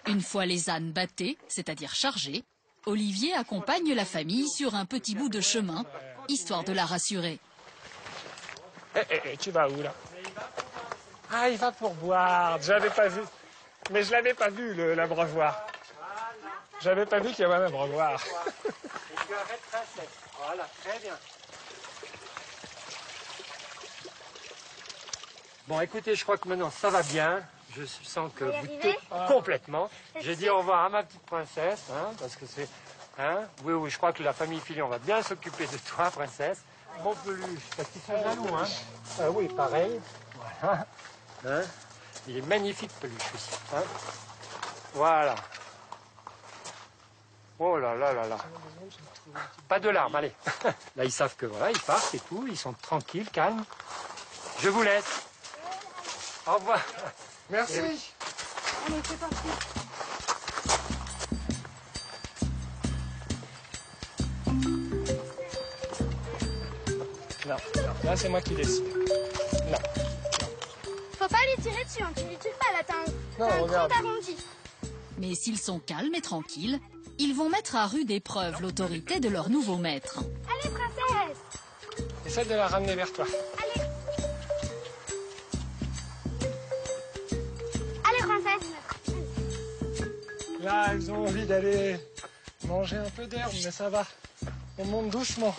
Une fois les ânes battés, c'est-à-dire chargés, Olivier accompagne la famille sur un petit bout de chemin, histoire de la rassurer. Tu vas où là? Ah, il va pour boire. J'avais pas vu. Mais je l'avais pas vu, l'abreuvoir. J'avais pas vu qu'il y avait un abreuvoir. Et tu arrêtes Princesse. Voilà, très bien. Bon, écoutez, je crois que maintenant ça va bien. Je sens que vous complètement. J'ai dit au revoir à ma petite princesse, hein, parce que c'est... Hein, oui, je crois que la famille Fillon va bien s'occuper de toi, princesse. Mon Peluche, parce qu'ils sont jaloux, hein. Ah oui, pareil. Voilà. Hein, il est magnifique, Peluche, aussi. Hein. Voilà. Oh là là là là. Pas de larmes, allez. Là, ils savent que voilà, ils partent et tout, ils sont tranquilles, calmes. Je vous laisse. Au revoir. Merci. Allez, c'est parti. Non, là c'est moi qui décide. Non. Faut pas lui tirer dessus, hein. Tu lui tires pas là, t'as un regarde. compte arrondi. Mais s'ils sont calmes et tranquilles, ils vont mettre à rude épreuve l'autorité de leur nouveau maître. Allez, princesse. Essaie de la ramener vers toi. Allez. Allez, princesse. Là, ils ont envie d'aller manger un peu d'herbe, mais ça va. On monte doucement.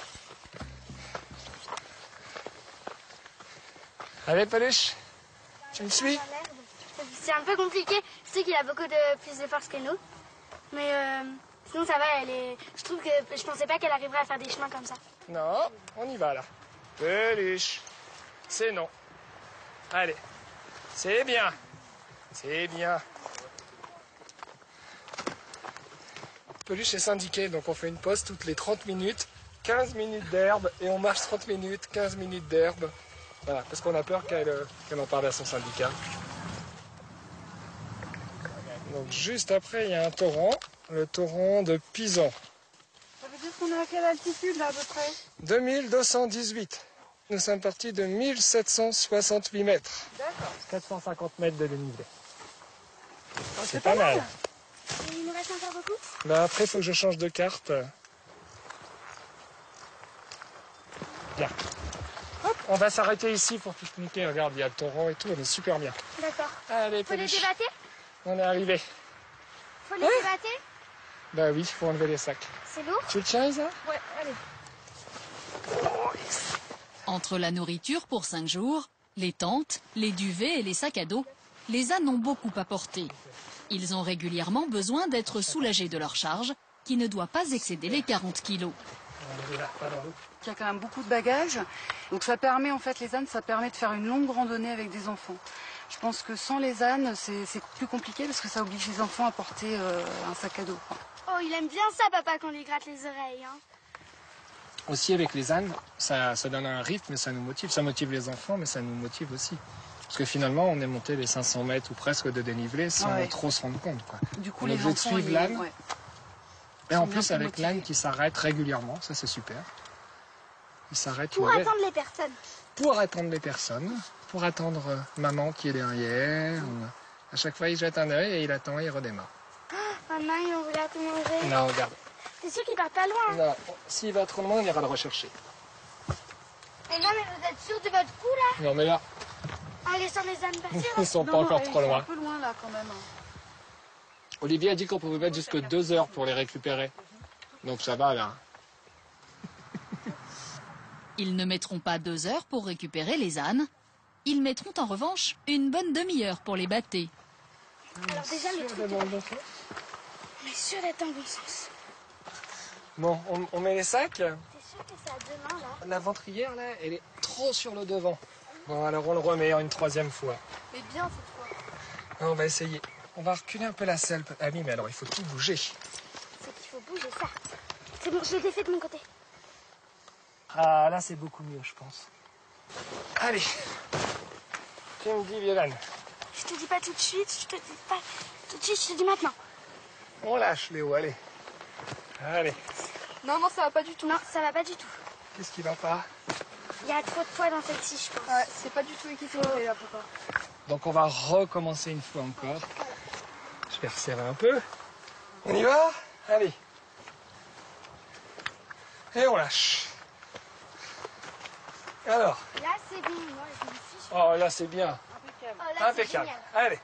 Allez, Peluche, tu me suis? C'est un peu compliqué. Je sais qu'il a beaucoup plus de force que nous. Mais sinon, ça va. Je trouve que je pensais pas qu'elle arriverait à faire des chemins comme ça. Non, on y va là. Peluche, c'est non. Allez, c'est bien. C'est bien. Peluche est syndiqué, donc on fait une pause toutes les 30 minutes, 15 minutes d'herbe et on marche 30 minutes, 15 minutes d'herbe. Voilà, parce qu'on a peur qu'elle en parle à son syndicat. Donc juste après, il y a un torrent, le torrent de Pisan. Ça veut dire qu'on est à quelle altitude là à peu près? 2218. Nous sommes partis de 1768 mètres. D'accord. 450 mètres de dénivelé. C'est pas mal. Il nous reste encore beaucoup? Ben après, il faut que je change de carte. Bien. Hop, on va s'arrêter ici pour pique-niquer. Regarde, il y a le torrent et tout, on est super bien. D'accord. Allez, Faut les Péluche. débattre? On est arrivé. Faut les débattre? Ben oui, il faut enlever les sacs. C'est lourd? Tu le tiens, Isa? Ouais, allez. Entre la nourriture pour 5 jours, les tentes, les duvets et les sacs à dos, les ânes ont beaucoup à porter. Ils ont régulièrement besoin d'être soulagés de leur charge, qui ne doit pas excéder les 40 kilos. Il y a quand même beaucoup de bagages. Donc ça permet, en fait, les ânes, ça permet de faire une longue randonnée avec des enfants. Je pense que sans les ânes, c'est plus compliqué parce que ça oblige les enfants à porter un sac à dos, quoi. Oh, il aime bien ça, papa, qu'on lui gratte les oreilles. Hein. Aussi avec les ânes, ça donne un rythme et ça nous motive. Ça motive les enfants, mais ça nous motive aussi. Parce que finalement, on est monté les 500 mètres ou presque de dénivelé sans trop se rendre compte, quoi. Du coup, on est les obligé de enfants, suivre l'âne. ouais. Et en plus, avec l'âne qui s'arrête régulièrement, ça c'est super. Il s'arrête Pour attendre les personnes. Pour attendre les personnes, pour attendre maman qui est derrière. À chaque fois, il jette un œil et il attend et il redémarre. Maman, ils ont voulu tout manger. Non, regarde. T'es sûr qu'il part pas loin? Non, s'il va trop loin, on ira le rechercher. Mais non, mais vous êtes sûr de votre coup, là? Non, mais là, En laissant les ânes passer? ils sont pas encore trop loin. Un peu loin, là, quand même. Olivier a dit qu'on pouvait mettre jusque 2 heures pour les récupérer. Donc ça va, là. Ils ne mettront pas 2 heures pour récupérer les ânes. Ils mettront en revanche une bonne demi-heure pour les bâter. Alors déjà, le truc... On est sûr d'être dans le bon sens. Bon, on met les sacs. T'es sûr que c'est à deux mains, là? La ventrière, là, elle est trop sur le devant. Bon, alors on le remet une 3e fois. Mais bien cette fois. On va essayer. On va reculer un peu la selle. Ah oui, mais alors il faut tout bouger. C'est qu'il faut bouger ça. C'est bon, je l'ai défait de mon côté. Ah, là, c'est beaucoup mieux, je pense. Allez. Tu me dis, Violane. Je te dis pas tout de suite, je te dis pas tout de suite, je te dis maintenant. On lâche, Léo, allez. Allez. Non, non, ça va pas du tout. Non, ça va pas du tout. Qu'est-ce qui va pas? Il y a trop de poids dans cette scie, je pense. Ouais, c'est pas du tout équilibré, là, papa. Donc on va recommencer une fois encore. Je vais resserrer un peu. On y va? Allez. Et on lâche. Alors. Là, c'est bon. Moi, je me fiche. Oh, là, c'est bien. Oh, là, c'est Impeccable. génial. Allez.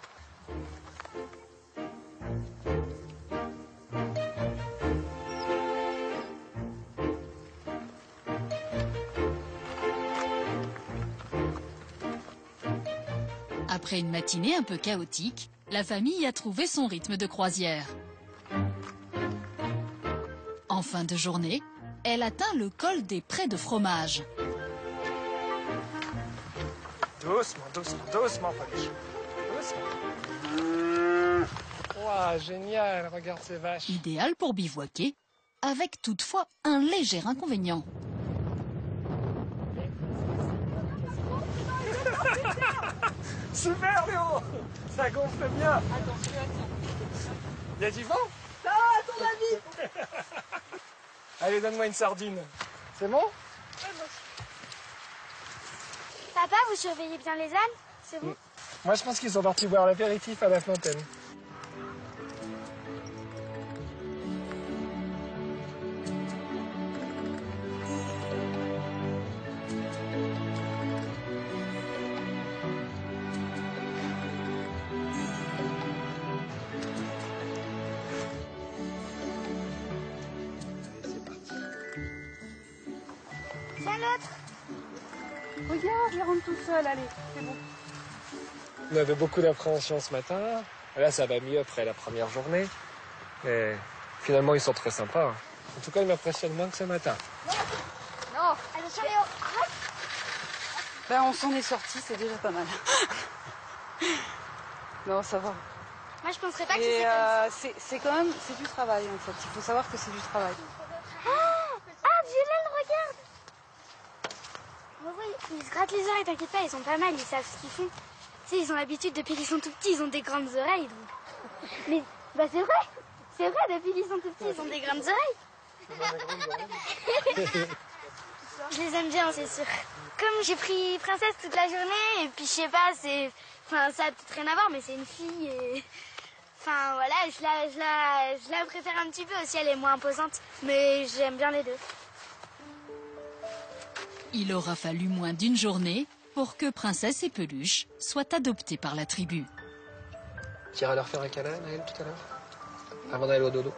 Après une matinée un peu chaotique, la famille a trouvé son rythme de croisière. En fin de journée, elle atteint le col des Prés de Fromage. Doucement, doucement, doucement, Paluche. Doucement. Ouah, génial, regarde ces vaches. Idéal pour bivouaquer, avec toutefois un léger inconvénient. Super, Léo. Ça gonfle bien. Il y a du vent? Ça va, à ton avis? Allez, donne-moi une sardine. C'est bon? Papa, vous surveillez bien les ânes? C'est bon? Moi, je pense qu'ils sont partis boire l'apéritif à la fontaine. Tiens l'autre. Regarde, il rentre tout seul, allez, c'est bon. On avait beaucoup d'appréhension ce matin. Là, ça va mieux après la première journée. Mais finalement, ils sont très sympas. En tout cas, ils m'impressionnent moins que ce matin. Non, attention Léo. Arrête. Ben, on s'en est sorti, c'est déjà pas mal. Non, ça va. Moi, je penserais pas que Et c'était comme ça. c'est quand même, c'est du travail en fait. Il faut savoir que c'est du travail. Ah, Violaine, Ils se grattent les oreilles, t'inquiète pas, ils sont pas mal, ils savent ce qu'ils font. Tu sais, ils ont l'habitude, depuis qu'ils sont tout petits, ils ont des grandes oreilles. Donc... Mais bah c'est vrai, depuis qu'ils sont tout petits, ils ont des grandes oreilles. Je les aime bien, c'est sûr. Comme j'ai pris Princesse toute la journée, et puis je sais pas, enfin, ça a peut-être rien à voir, mais c'est une fille. Et... Enfin voilà, je la préfère un petit peu aussi, elle est moins imposante, mais j'aime bien les deux. Il aura fallu moins d'une journée pour que Princesse et Peluche soient adoptés par la tribu. Tu iras leur faire un câlin, Naël, tout à l'heure, avant d'aller au dodo.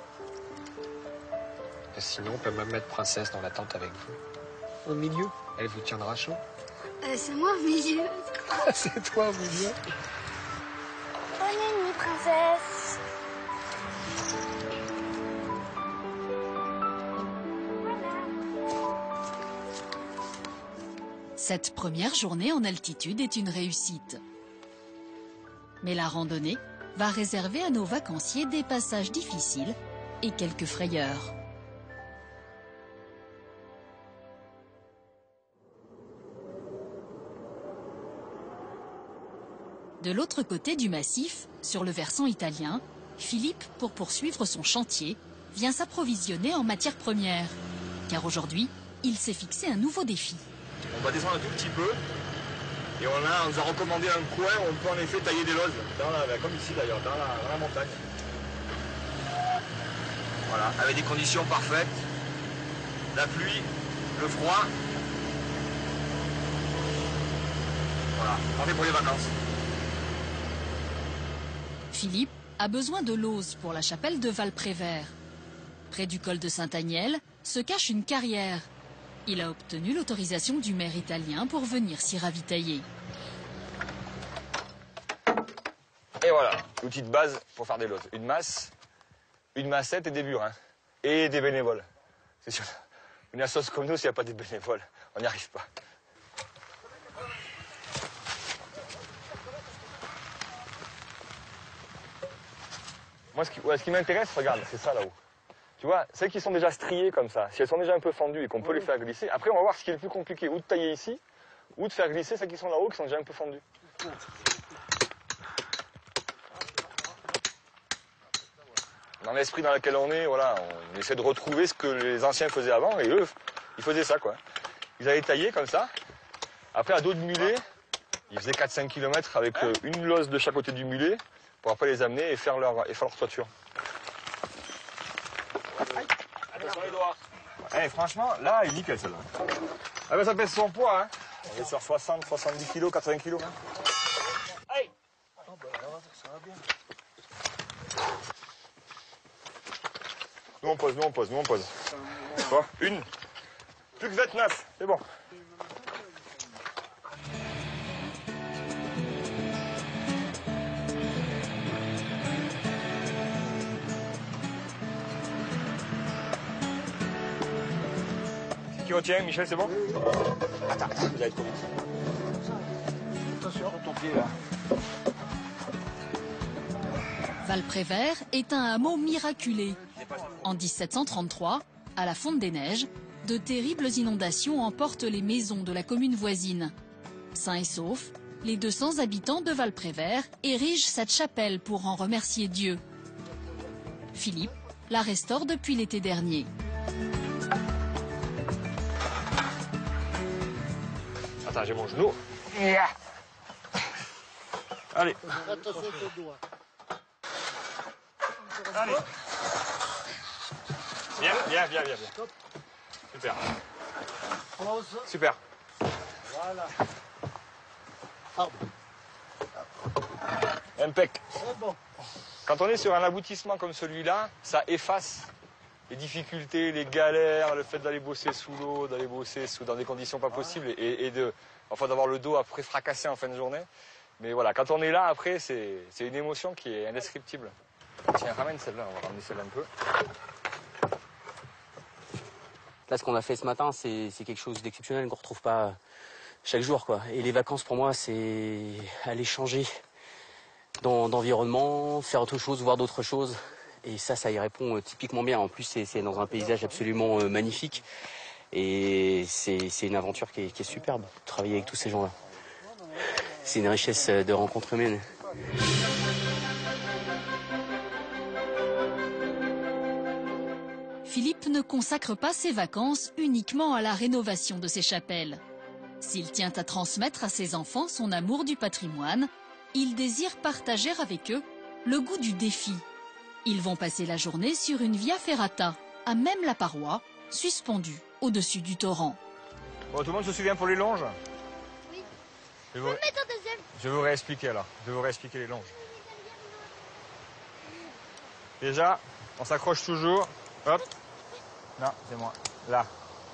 Et sinon, on peut même mettre Princesse dans la tente avec vous. Au milieu, elle vous tiendra chaud. C'est moi au milieu. C'est toi au milieu. Bonne nuit, Princesse. Cette première journée en altitude est une réussite. Mais la randonnée va réserver à nos vacanciers des passages difficiles et quelques frayeurs. De l'autre côté du massif, sur le versant italien, Philippe, pour poursuivre son chantier, vient s'approvisionner en matières premières. Car aujourd'hui, il s'est fixé un nouveau défi. On va descendre un tout petit peu et on nous a recommandé un coin où on peut en effet tailler des lozes, comme ici d'ailleurs, dans la montagne. Voilà, avec des conditions parfaites, la pluie, le froid. Voilà, on est pour les vacances. Philippe a besoin de l'ose pour la chapelle de Valprévert. Près du col de Saint-Agnel se cache une carrière. Il a obtenu l'autorisation du maire italien pour venir s'y ravitailler. Et voilà, l'outil de base pour faire des lozes. Une masse, une massette et des burins. Et des bénévoles. C'est sûr. Une assoce comme nous, s'il n'y a pas des bénévoles, on n'y arrive pas. Moi, ce qui m'intéresse, regarde, c'est ça là-haut. Tu vois, celles qui sont déjà striées comme ça, si elles sont déjà un peu fendues et qu'on peut les faire glisser, après on va voir ce qui est le plus compliqué, ou de tailler ici, ou de faire glisser celles qui sont là-haut, qui sont déjà un peu fendues. Dans l'esprit dans lequel on est, voilà, on essaie de retrouver ce que les anciens faisaient avant, et eux, ils faisaient ça, quoi. Ils allaient tailler comme ça, après à dos de mulet, ils faisaient 4-5 km avec une loze de chaque côté du mulet, pour après les amener et faire leur toiture. Attention les doigts. Eh, franchement, là, elle est nickel celle-là. Ah ben ça pèse son poids, hein. On est sur 60, 70 kg, 80 kg. Aïe. Ça va bien. Nous on pose. Bon, une. Plus que 29, c'est bon. Qui retient, Michel, c'est bon? Attends, vous allez être combien? Attention, ton pied là. Valprévert est un hameau miraculé. En 1733, à la fonte des neiges, de terribles inondations emportent les maisons de la commune voisine. Sains et saufs, les 200 habitants de Valprévert érigent cette chapelle pour en remercier Dieu. Philippe la restaure depuis l'été dernier. Attends, j'ai mon genou. Yeah. Allez. Attention tes doigts. Allez. Bien. Super. Super. Voilà. Impec. C'est bon. Quand on est sur un aboutissement comme celui-là, ça efface les difficultés, les galères, le fait d'aller bosser sous l'eau, d'aller bosser dans des conditions pas possibles et d'avoir le dos après fracassé en fin de journée. Mais voilà, quand on est là après, c'est une émotion qui est indescriptible. Tiens, ramène celle-là, on va ramener celle-là un peu. Là, ce qu'on a fait ce matin, c'est quelque chose d'exceptionnel qu'on ne retrouve pas chaque jour, quoi. Et les vacances, pour moi, c'est aller changer d'environnement, faire autre chose, voir d'autres choses. Et ça y répond typiquement bien. En plus, c'est dans un paysage absolument magnifique. Et c'est une aventure qui est superbe, travailler avec tous ces gens-là. C'est une richesse de rencontres humaines. Philippe ne consacre pas ses vacances uniquement à la rénovation de ses chapelles. S'il tient à transmettre à ses enfants son amour du patrimoine, il désire partager avec eux le goût du défi. Ils vont passer la journée sur une via ferrata, à même la paroi, suspendue au-dessus du torrent. Bon, tout le monde se souvient pour les longes? Oui. Je vais vous réexpliquer alors. Je vais vous réexpliquer les longes. Déjà, on s'accroche toujours. Hop. Non, c'est moi. Là.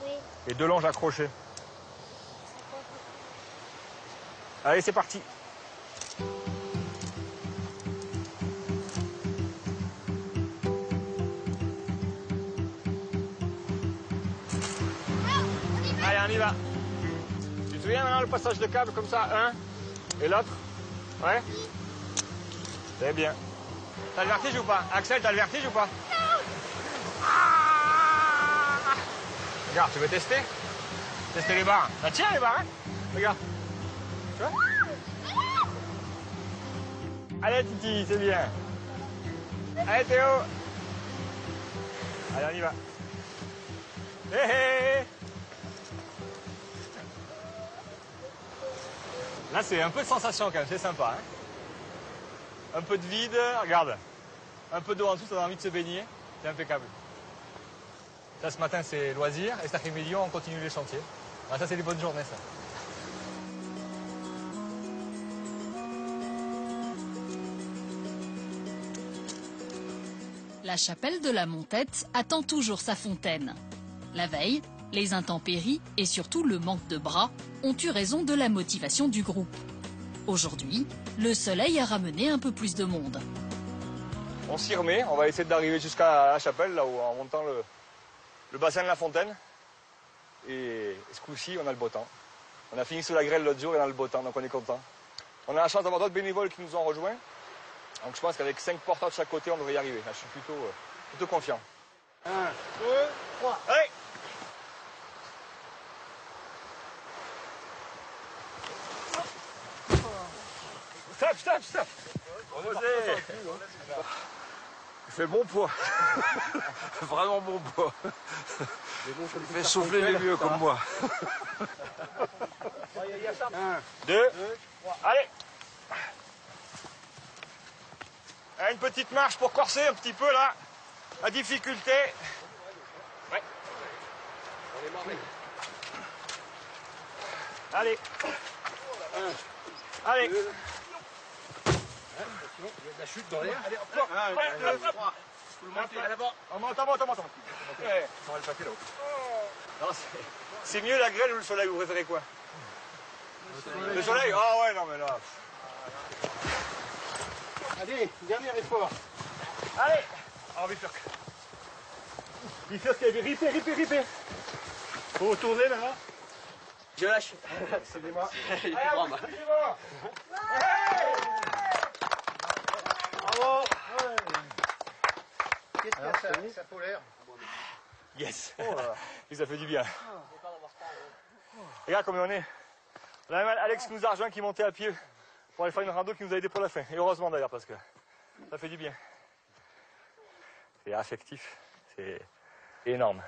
Oui. Et 2 longes accrochées. Allez, c'est parti. Allez, on y va. Tu te souviens maintenant le passage de câble comme ça, un et l'autre? Ouais. C'est bien. T'as le vertige ou pas? Axel, t'as le vertige ou pas? Regarde, tu veux tester? Tester les barres. Bah tiens les barres, hein? Regarde. Tu vois? Allez Titi, c'est bien. Allez Théo. Allez, on y va. Hé hé. Là, c'est un peu de sensation quand même, c'est sympa. Hein, un peu de vide, regarde. Un peu d'eau en dessous, ça donne envie de se baigner. C'est impeccable. Ça, ce matin, c'est loisir. Et cet après-midi, on continue les chantiers. Ah, ça, c'est des bonnes journées, ça. La chapelle de la Montette attend toujours sa fontaine. La veille, les intempéries et surtout le manque de bras ont eu raison de la motivation du groupe. Aujourd'hui, le soleil a ramené un peu plus de monde. On s'y remet, on va essayer d'arriver jusqu'à la chapelle, là où, en montant le bassin de la fontaine. Et ce coup-ci, on a le beau temps. On a fini sous la grêle l'autre jour et on a le beau temps, donc on est content. On a la chance d'avoir d'autres bénévoles qui nous ont rejoints. Donc je pense qu'avec 5 porteurs de chaque côté, on devrait y arriver. Là, je suis plutôt confiant. 1, 2, 3, allez! Stop! Il fait bon poids. Vraiment bon poids. Il fait souffler les vieux comme moi. 1, 2, 3, allez! Une petite marche pour corser un petit peu là. La difficulté. Ouais. Allez. Allez. Il y a de la chute dans l'air. Allez, hop, 1, 2, 3. On monte. On va le paquet là-haut. C'est mieux la grêle ou le soleil? Vous préférez quoi? Le soleil? Ah ouais, non mais là. Allez, dernier effort. Allez. Oh, Bifurc. Bifurc, ripé. Faut retourner là. Je lâche. C'est moi. Il est grand, Bravo. Qu'est-ce qu'il y a ça polaire? Yes. Et ça fait du bien. Regarde combien on est. On a même Alex qui nous a rejoint, qui montait à pied pour aller faire une rando, qui nous a aidé pour la fin. Et heureusement d'ailleurs, parce que ça fait du bien. C'est affectif. C'est énorme.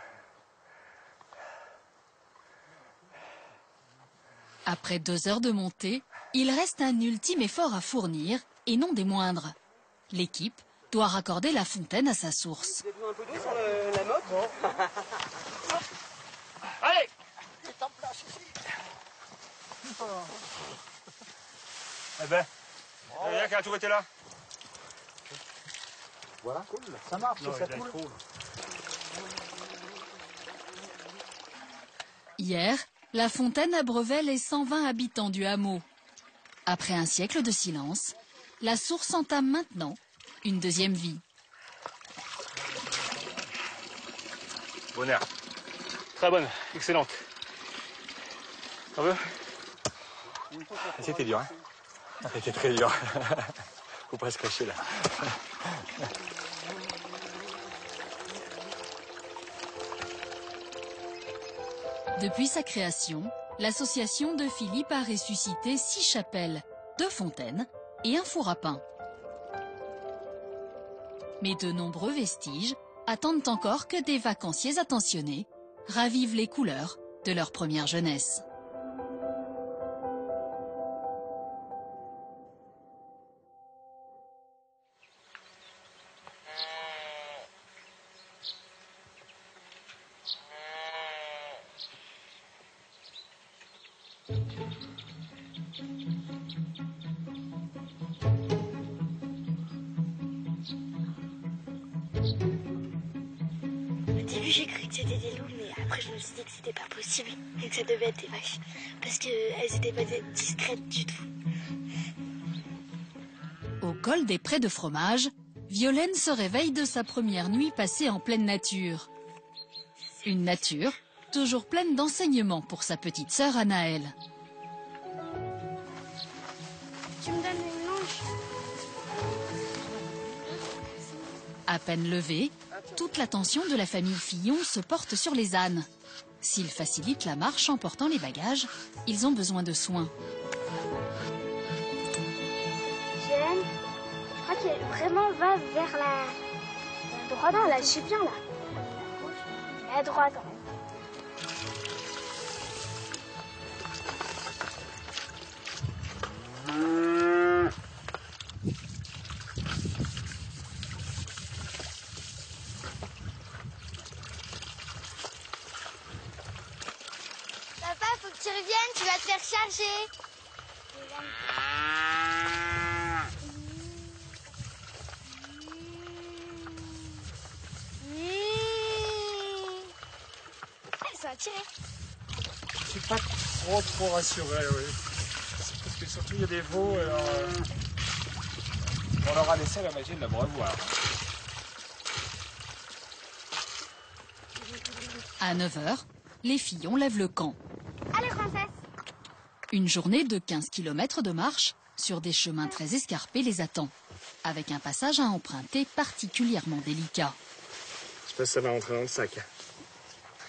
Après 2 heures de montée, il reste un ultime effort à fournir, et non des moindres. L'équipe doit raccorder la fontaine à sa source. Vous avez besoin un peu d'eau sur la motte? Allez! Eh ben, bien qu'elle a toujours été là. Voilà, cool. Ça marche, ça coule. Hier, la fontaine abreuvait les 120 habitants du hameau. Après un siècle de silence, la source entame maintenant une deuxième vie. Bonne air. Très bonne, excellente. Ça veut? C'était dur, hein? C'était très dur. Faut pas se cacher là. Depuis sa création, l'association de Philippe a ressuscité 6 chapelles, 2 fontaines et un four à pain. Mais de nombreux vestiges attendent encore que des vacanciers attentionnés ravivent les couleurs de leur première jeunesse. Au début, j'ai cru que c'était des loups, mais après, je me suis dit que c'était pas possible et que ça devait être des vaches. Parce qu'elles étaient pas discrètes du tout. Au col des Prés de Fromage, Violaine se réveille de sa première nuit passée en pleine nature. Une nature toujours pleine d'enseignements pour sa petite sœur Anaëlle. Tu me donnes une manche? À peine levée, toute l'attention de la famille Fillon se porte sur les ânes. S'ils facilitent la marche en portant les bagages, ils ont besoin de soins. Jen, je crois qu'elle vraiment va vers la droite. Non, là, je sais bien, là. À droite, en fait. Papa, faut que tu reviennes, tu vas te faire charger. Elles sont attirées. Je suis pas trop rassuré, oui. C'est parce que surtout il y a des veaux, alors on leur a laissé la magie de la brevoire. À 9 h, les Fillon lèvent le camp. Allez, princesse. Une journée de 15 km de marche sur des chemins très escarpés les attend, avec un passage à emprunter particulièrement délicat. Je sais pas si ça va rentrer dans le sac.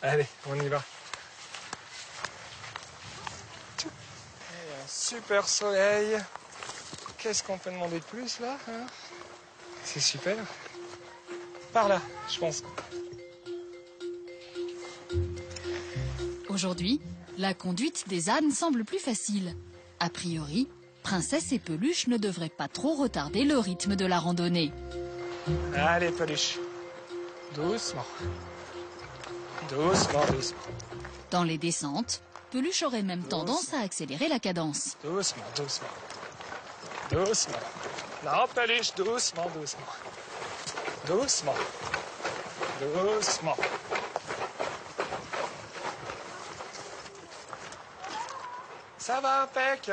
Allez, on y va. Et un super soleil. Qu'est-ce qu'on peut demander de plus là, hein? C'est super. Par là, je pense. Aujourd'hui, la conduite des ânes semble plus facile. A priori, Princesse et Peluche ne devraient pas trop retarder le rythme de la randonnée. Allez, Peluche. Doucement. Doucement, doucement. Dans les descentes, Peluche aurait même tendance à accélérer la cadence. Doucement, doucement. Doucement. Non, Peluche, doucement, doucement. Doucement. Doucement. Ça va, impec.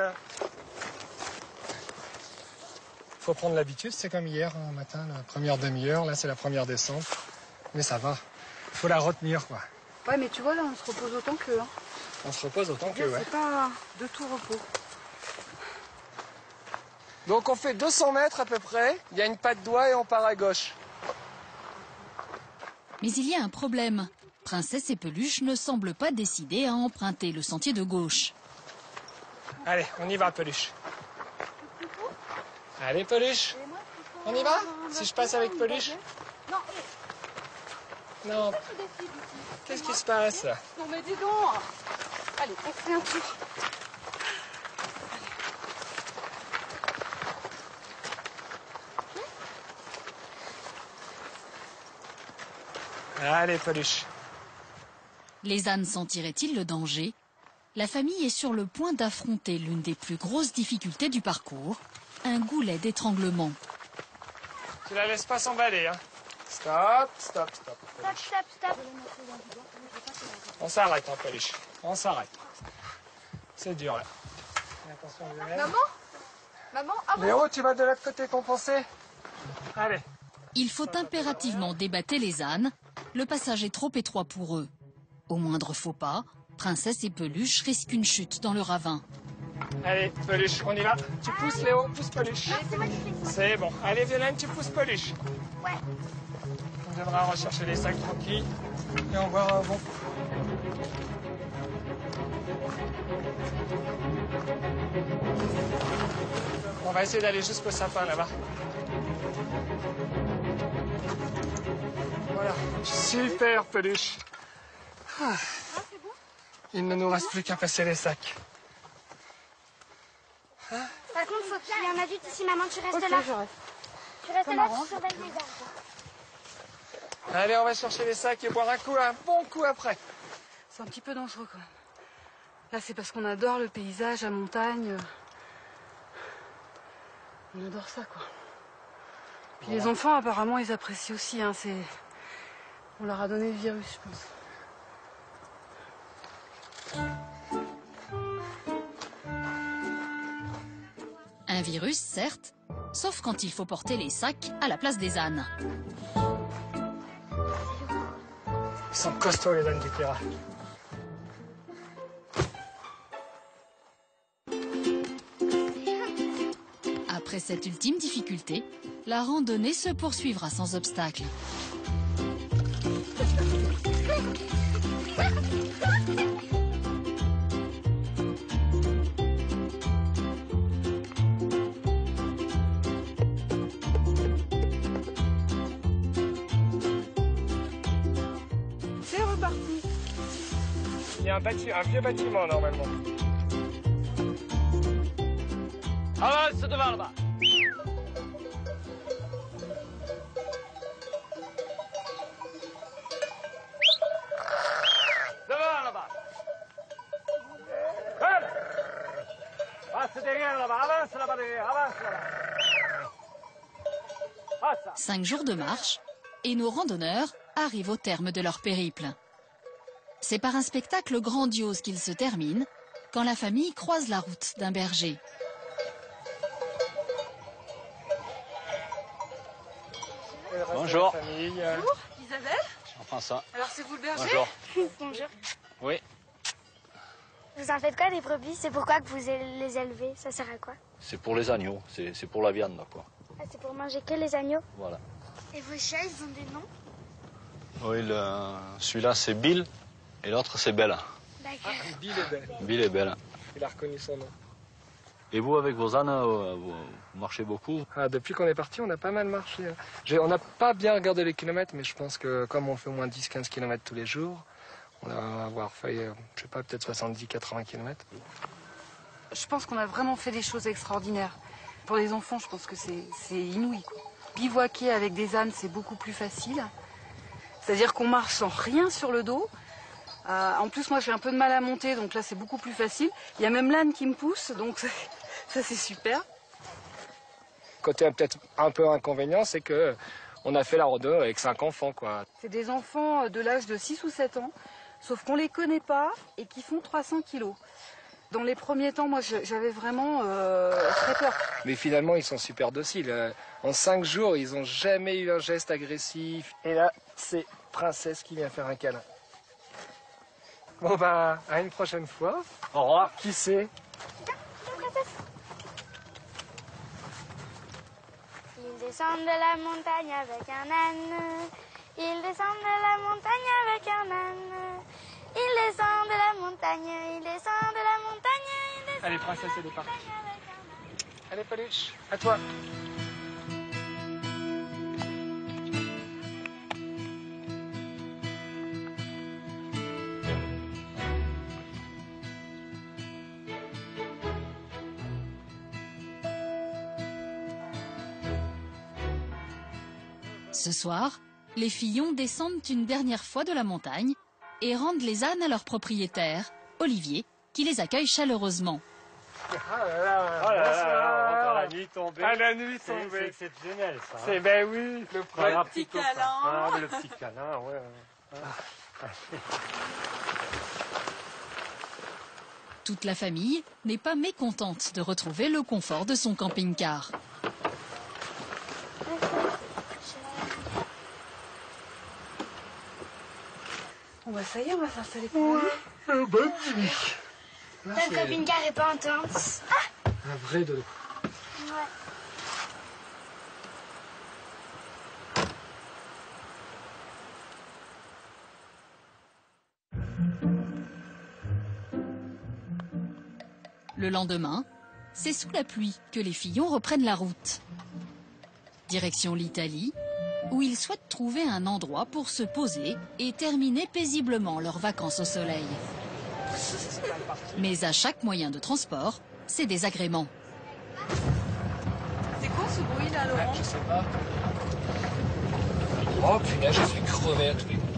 Faut prendre l'habitude, c'est comme hier matin, la première demi-heure. Là, c'est la première descente. Mais ça va. Faut la retenir, quoi. Ouais, mais tu vois, là, on se repose autant qu'eux. Hein. On se repose autant qu'eux, ouais. C'est pas de tout repos. Donc, on fait 200 mètres à peu près. Il y a une patte doigt et on part à gauche. Mais il y a un problème. Princesse et Peluche ne semblent pas décidés à emprunter le sentier de gauche. Allez, on y va, Peluche. Allez, Peluche. On y va? Si je passe avec Peluche? Non. Qu'est-ce qui se passe? Non, mais dis donc. Allez, on fait un tour. Allez, Peluche. Les ânes sentiraient-ils le danger? La famille est sur le point d'affronter l'une des plus grosses difficultés du parcours, un goulet d'étranglement. Tu la laisses pas s'emballer, hein? Stop, stop, stop. Stop, stop, stop. On s'arrête, hein, Peluche. On s'arrête. C'est dur, là. Attention, Maman? Maman? Ah bon? Léo, tu vas de l'autre côté compenser? Allez. Il faut impérativement débattre les ânes. Le passage est trop étroit pour eux. Au moindre faux pas, Princesse et Peluche risquent une chute dans le ravin. Allez, Peluche, on y va. Tu pousses, Léo, pousse Peluche. C'est bon. Allez, Violaine, tu pousses Peluche. Ouais. On viendra rechercher les sacs tranquilles et on boira un bon coup. On va essayer d'aller jusqu'au sapin là-bas. Voilà, super peluche. Ah. Il ne nous reste plus qu'à passer les sacs. Par contre, faut qu'il y en a adulte ici, maman, tu restes là. je reste. Tu restes là, tu surveilles les arbres. Allez, on va chercher les sacs et boire un bon coup après. C'est un petit peu dangereux quand même. Là, c'est parce qu'on adore le paysage, la montagne. On adore ça, quoi. Puis les enfants, apparemment, ils apprécient aussi. Hein, on leur a donné le virus, je pense. Un virus, certes, sauf quand il faut porter les sacs à la place des ânes. Ils sont costauds, les ânes du Kera. Après cette ultime difficulté, la randonnée se poursuivra sans obstacle. C'est reparti. Il y a un vieux bâtiment normalement. Avance devant là-bas. Devant là-bas. Passe derrière là-bas, avance là-bas derrière, avance là-bas. 5 jours de marche et nos randonneurs arrivent au terme de leur périple. C'est par un spectacle grandiose qu'il se termine quand la famille croise la route d'un berger. Bonjour. Bonjour, Isabelle. Jean-François. Alors, c'est vous le berger? Bonjour. Bonjour. Oui. Vous en faites quoi des brebis? C'est pourquoi que vous les élevez? Ça sert à quoi? C'est pour les agneaux, c'est pour la viande, quoi. Ah, c'est pour manger que les agneaux? Voilà. Et vos chats, ils ont des noms? Oui, celui-là c'est Bill et l'autre c'est Bella. D'accord. Bill est belle. Bill et Bella. Il a reconnu son nom. Et vous, avec vos ânes, vous marchez beaucoup? Depuis qu'on est parti, on a pas mal marché. On n'a pas bien regardé les kilomètres, mais je pense que comme on fait au moins 10-15 kilomètres tous les jours, on va avoir fait, je sais pas, peut-être 70-80 kilomètres. Je pense qu'on a vraiment fait des choses extraordinaires. Pour les enfants, je pense que c'est inouï, quoi. Bivouaquer avec des ânes, c'est beaucoup plus facile. C'est-à-dire qu'on marche sans rien sur le dos. En plus, moi, j'ai un peu de mal à monter, donc là, c'est beaucoup plus facile. Il y a même l'âne qui me pousse, donc ça, c'est super. Côté peut-être un peu inconvénient, c'est que on a fait la rando avec 5 enfants, quoi. C'est des enfants de l'âge de 6 ou 7 ans, sauf qu'on les connaît pas et qui font 300 kilos. Dans les premiers temps, moi, j'avais vraiment très peur. Mais finalement, ils sont super dociles. En 5 jours, ils n'ont jamais eu un geste agressif. Et là, c'est Princesse qui vient faire un câlin. Bon, bah, à une prochaine fois. Au revoir. Qui sait? Ils descendent de la montagne avec un âne. Ils descendent de la montagne avec un âne. Ils descendent de la montagne, ils descendent de la montagne, ils descendent. Allez, Princesse, elle est partie. Allez, Peluche, à toi. Ce soir, les Fillon descendent une dernière fois de la montagne et rendent les ânes à leur propriétaire, Olivier, qui les accueille chaleureusement. Ah là là, la nuit tombée. Ah, la nuit tombée. C'est exceptionnel, ça. C'est, ben oui, le petit câlin. Le petit câlin, ouais. Toute la famille n'est pas mécontente de retrouver le confort de son camping-car. Bon bah ça y est, on va s'installer pour la nuit. Bonne nuit. Le camping-car est pas intense. Un vrai dodo. Ouais. Le lendemain, c'est sous la pluie que les Fillon reprennent la route. Direction l'Italie, où ils souhaitent trouver un endroit pour se poser et terminer paisiblement leurs vacances au soleil. Mais à chaque moyen de transport, c'est désagrément. C'est quoi ce bruit là, Laurent? Je sais pas. Oh punaise, je suis crevé à tous les coups.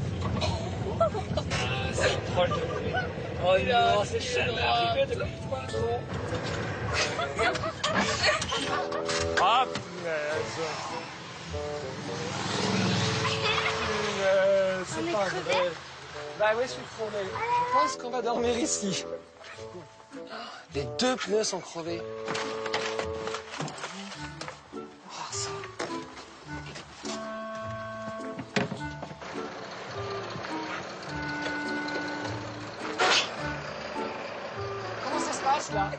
C'est proche de lui. Oh non, c'est jamais arrivé depuis 3 ans. Ah punaise. C'est pas vrai. Bah oui, je suis crevé. Je pense qu'on va dormir ici. Les 2 pneus sont crevés. Oh, ça. Comment ça se passe là?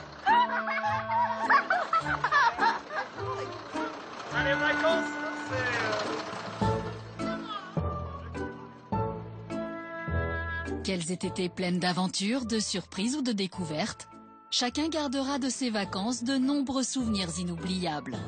Les vacances, Qu'elles aient été pleines d'aventures, de surprises ou de découvertes, chacun gardera de ses vacances de nombreux souvenirs inoubliables.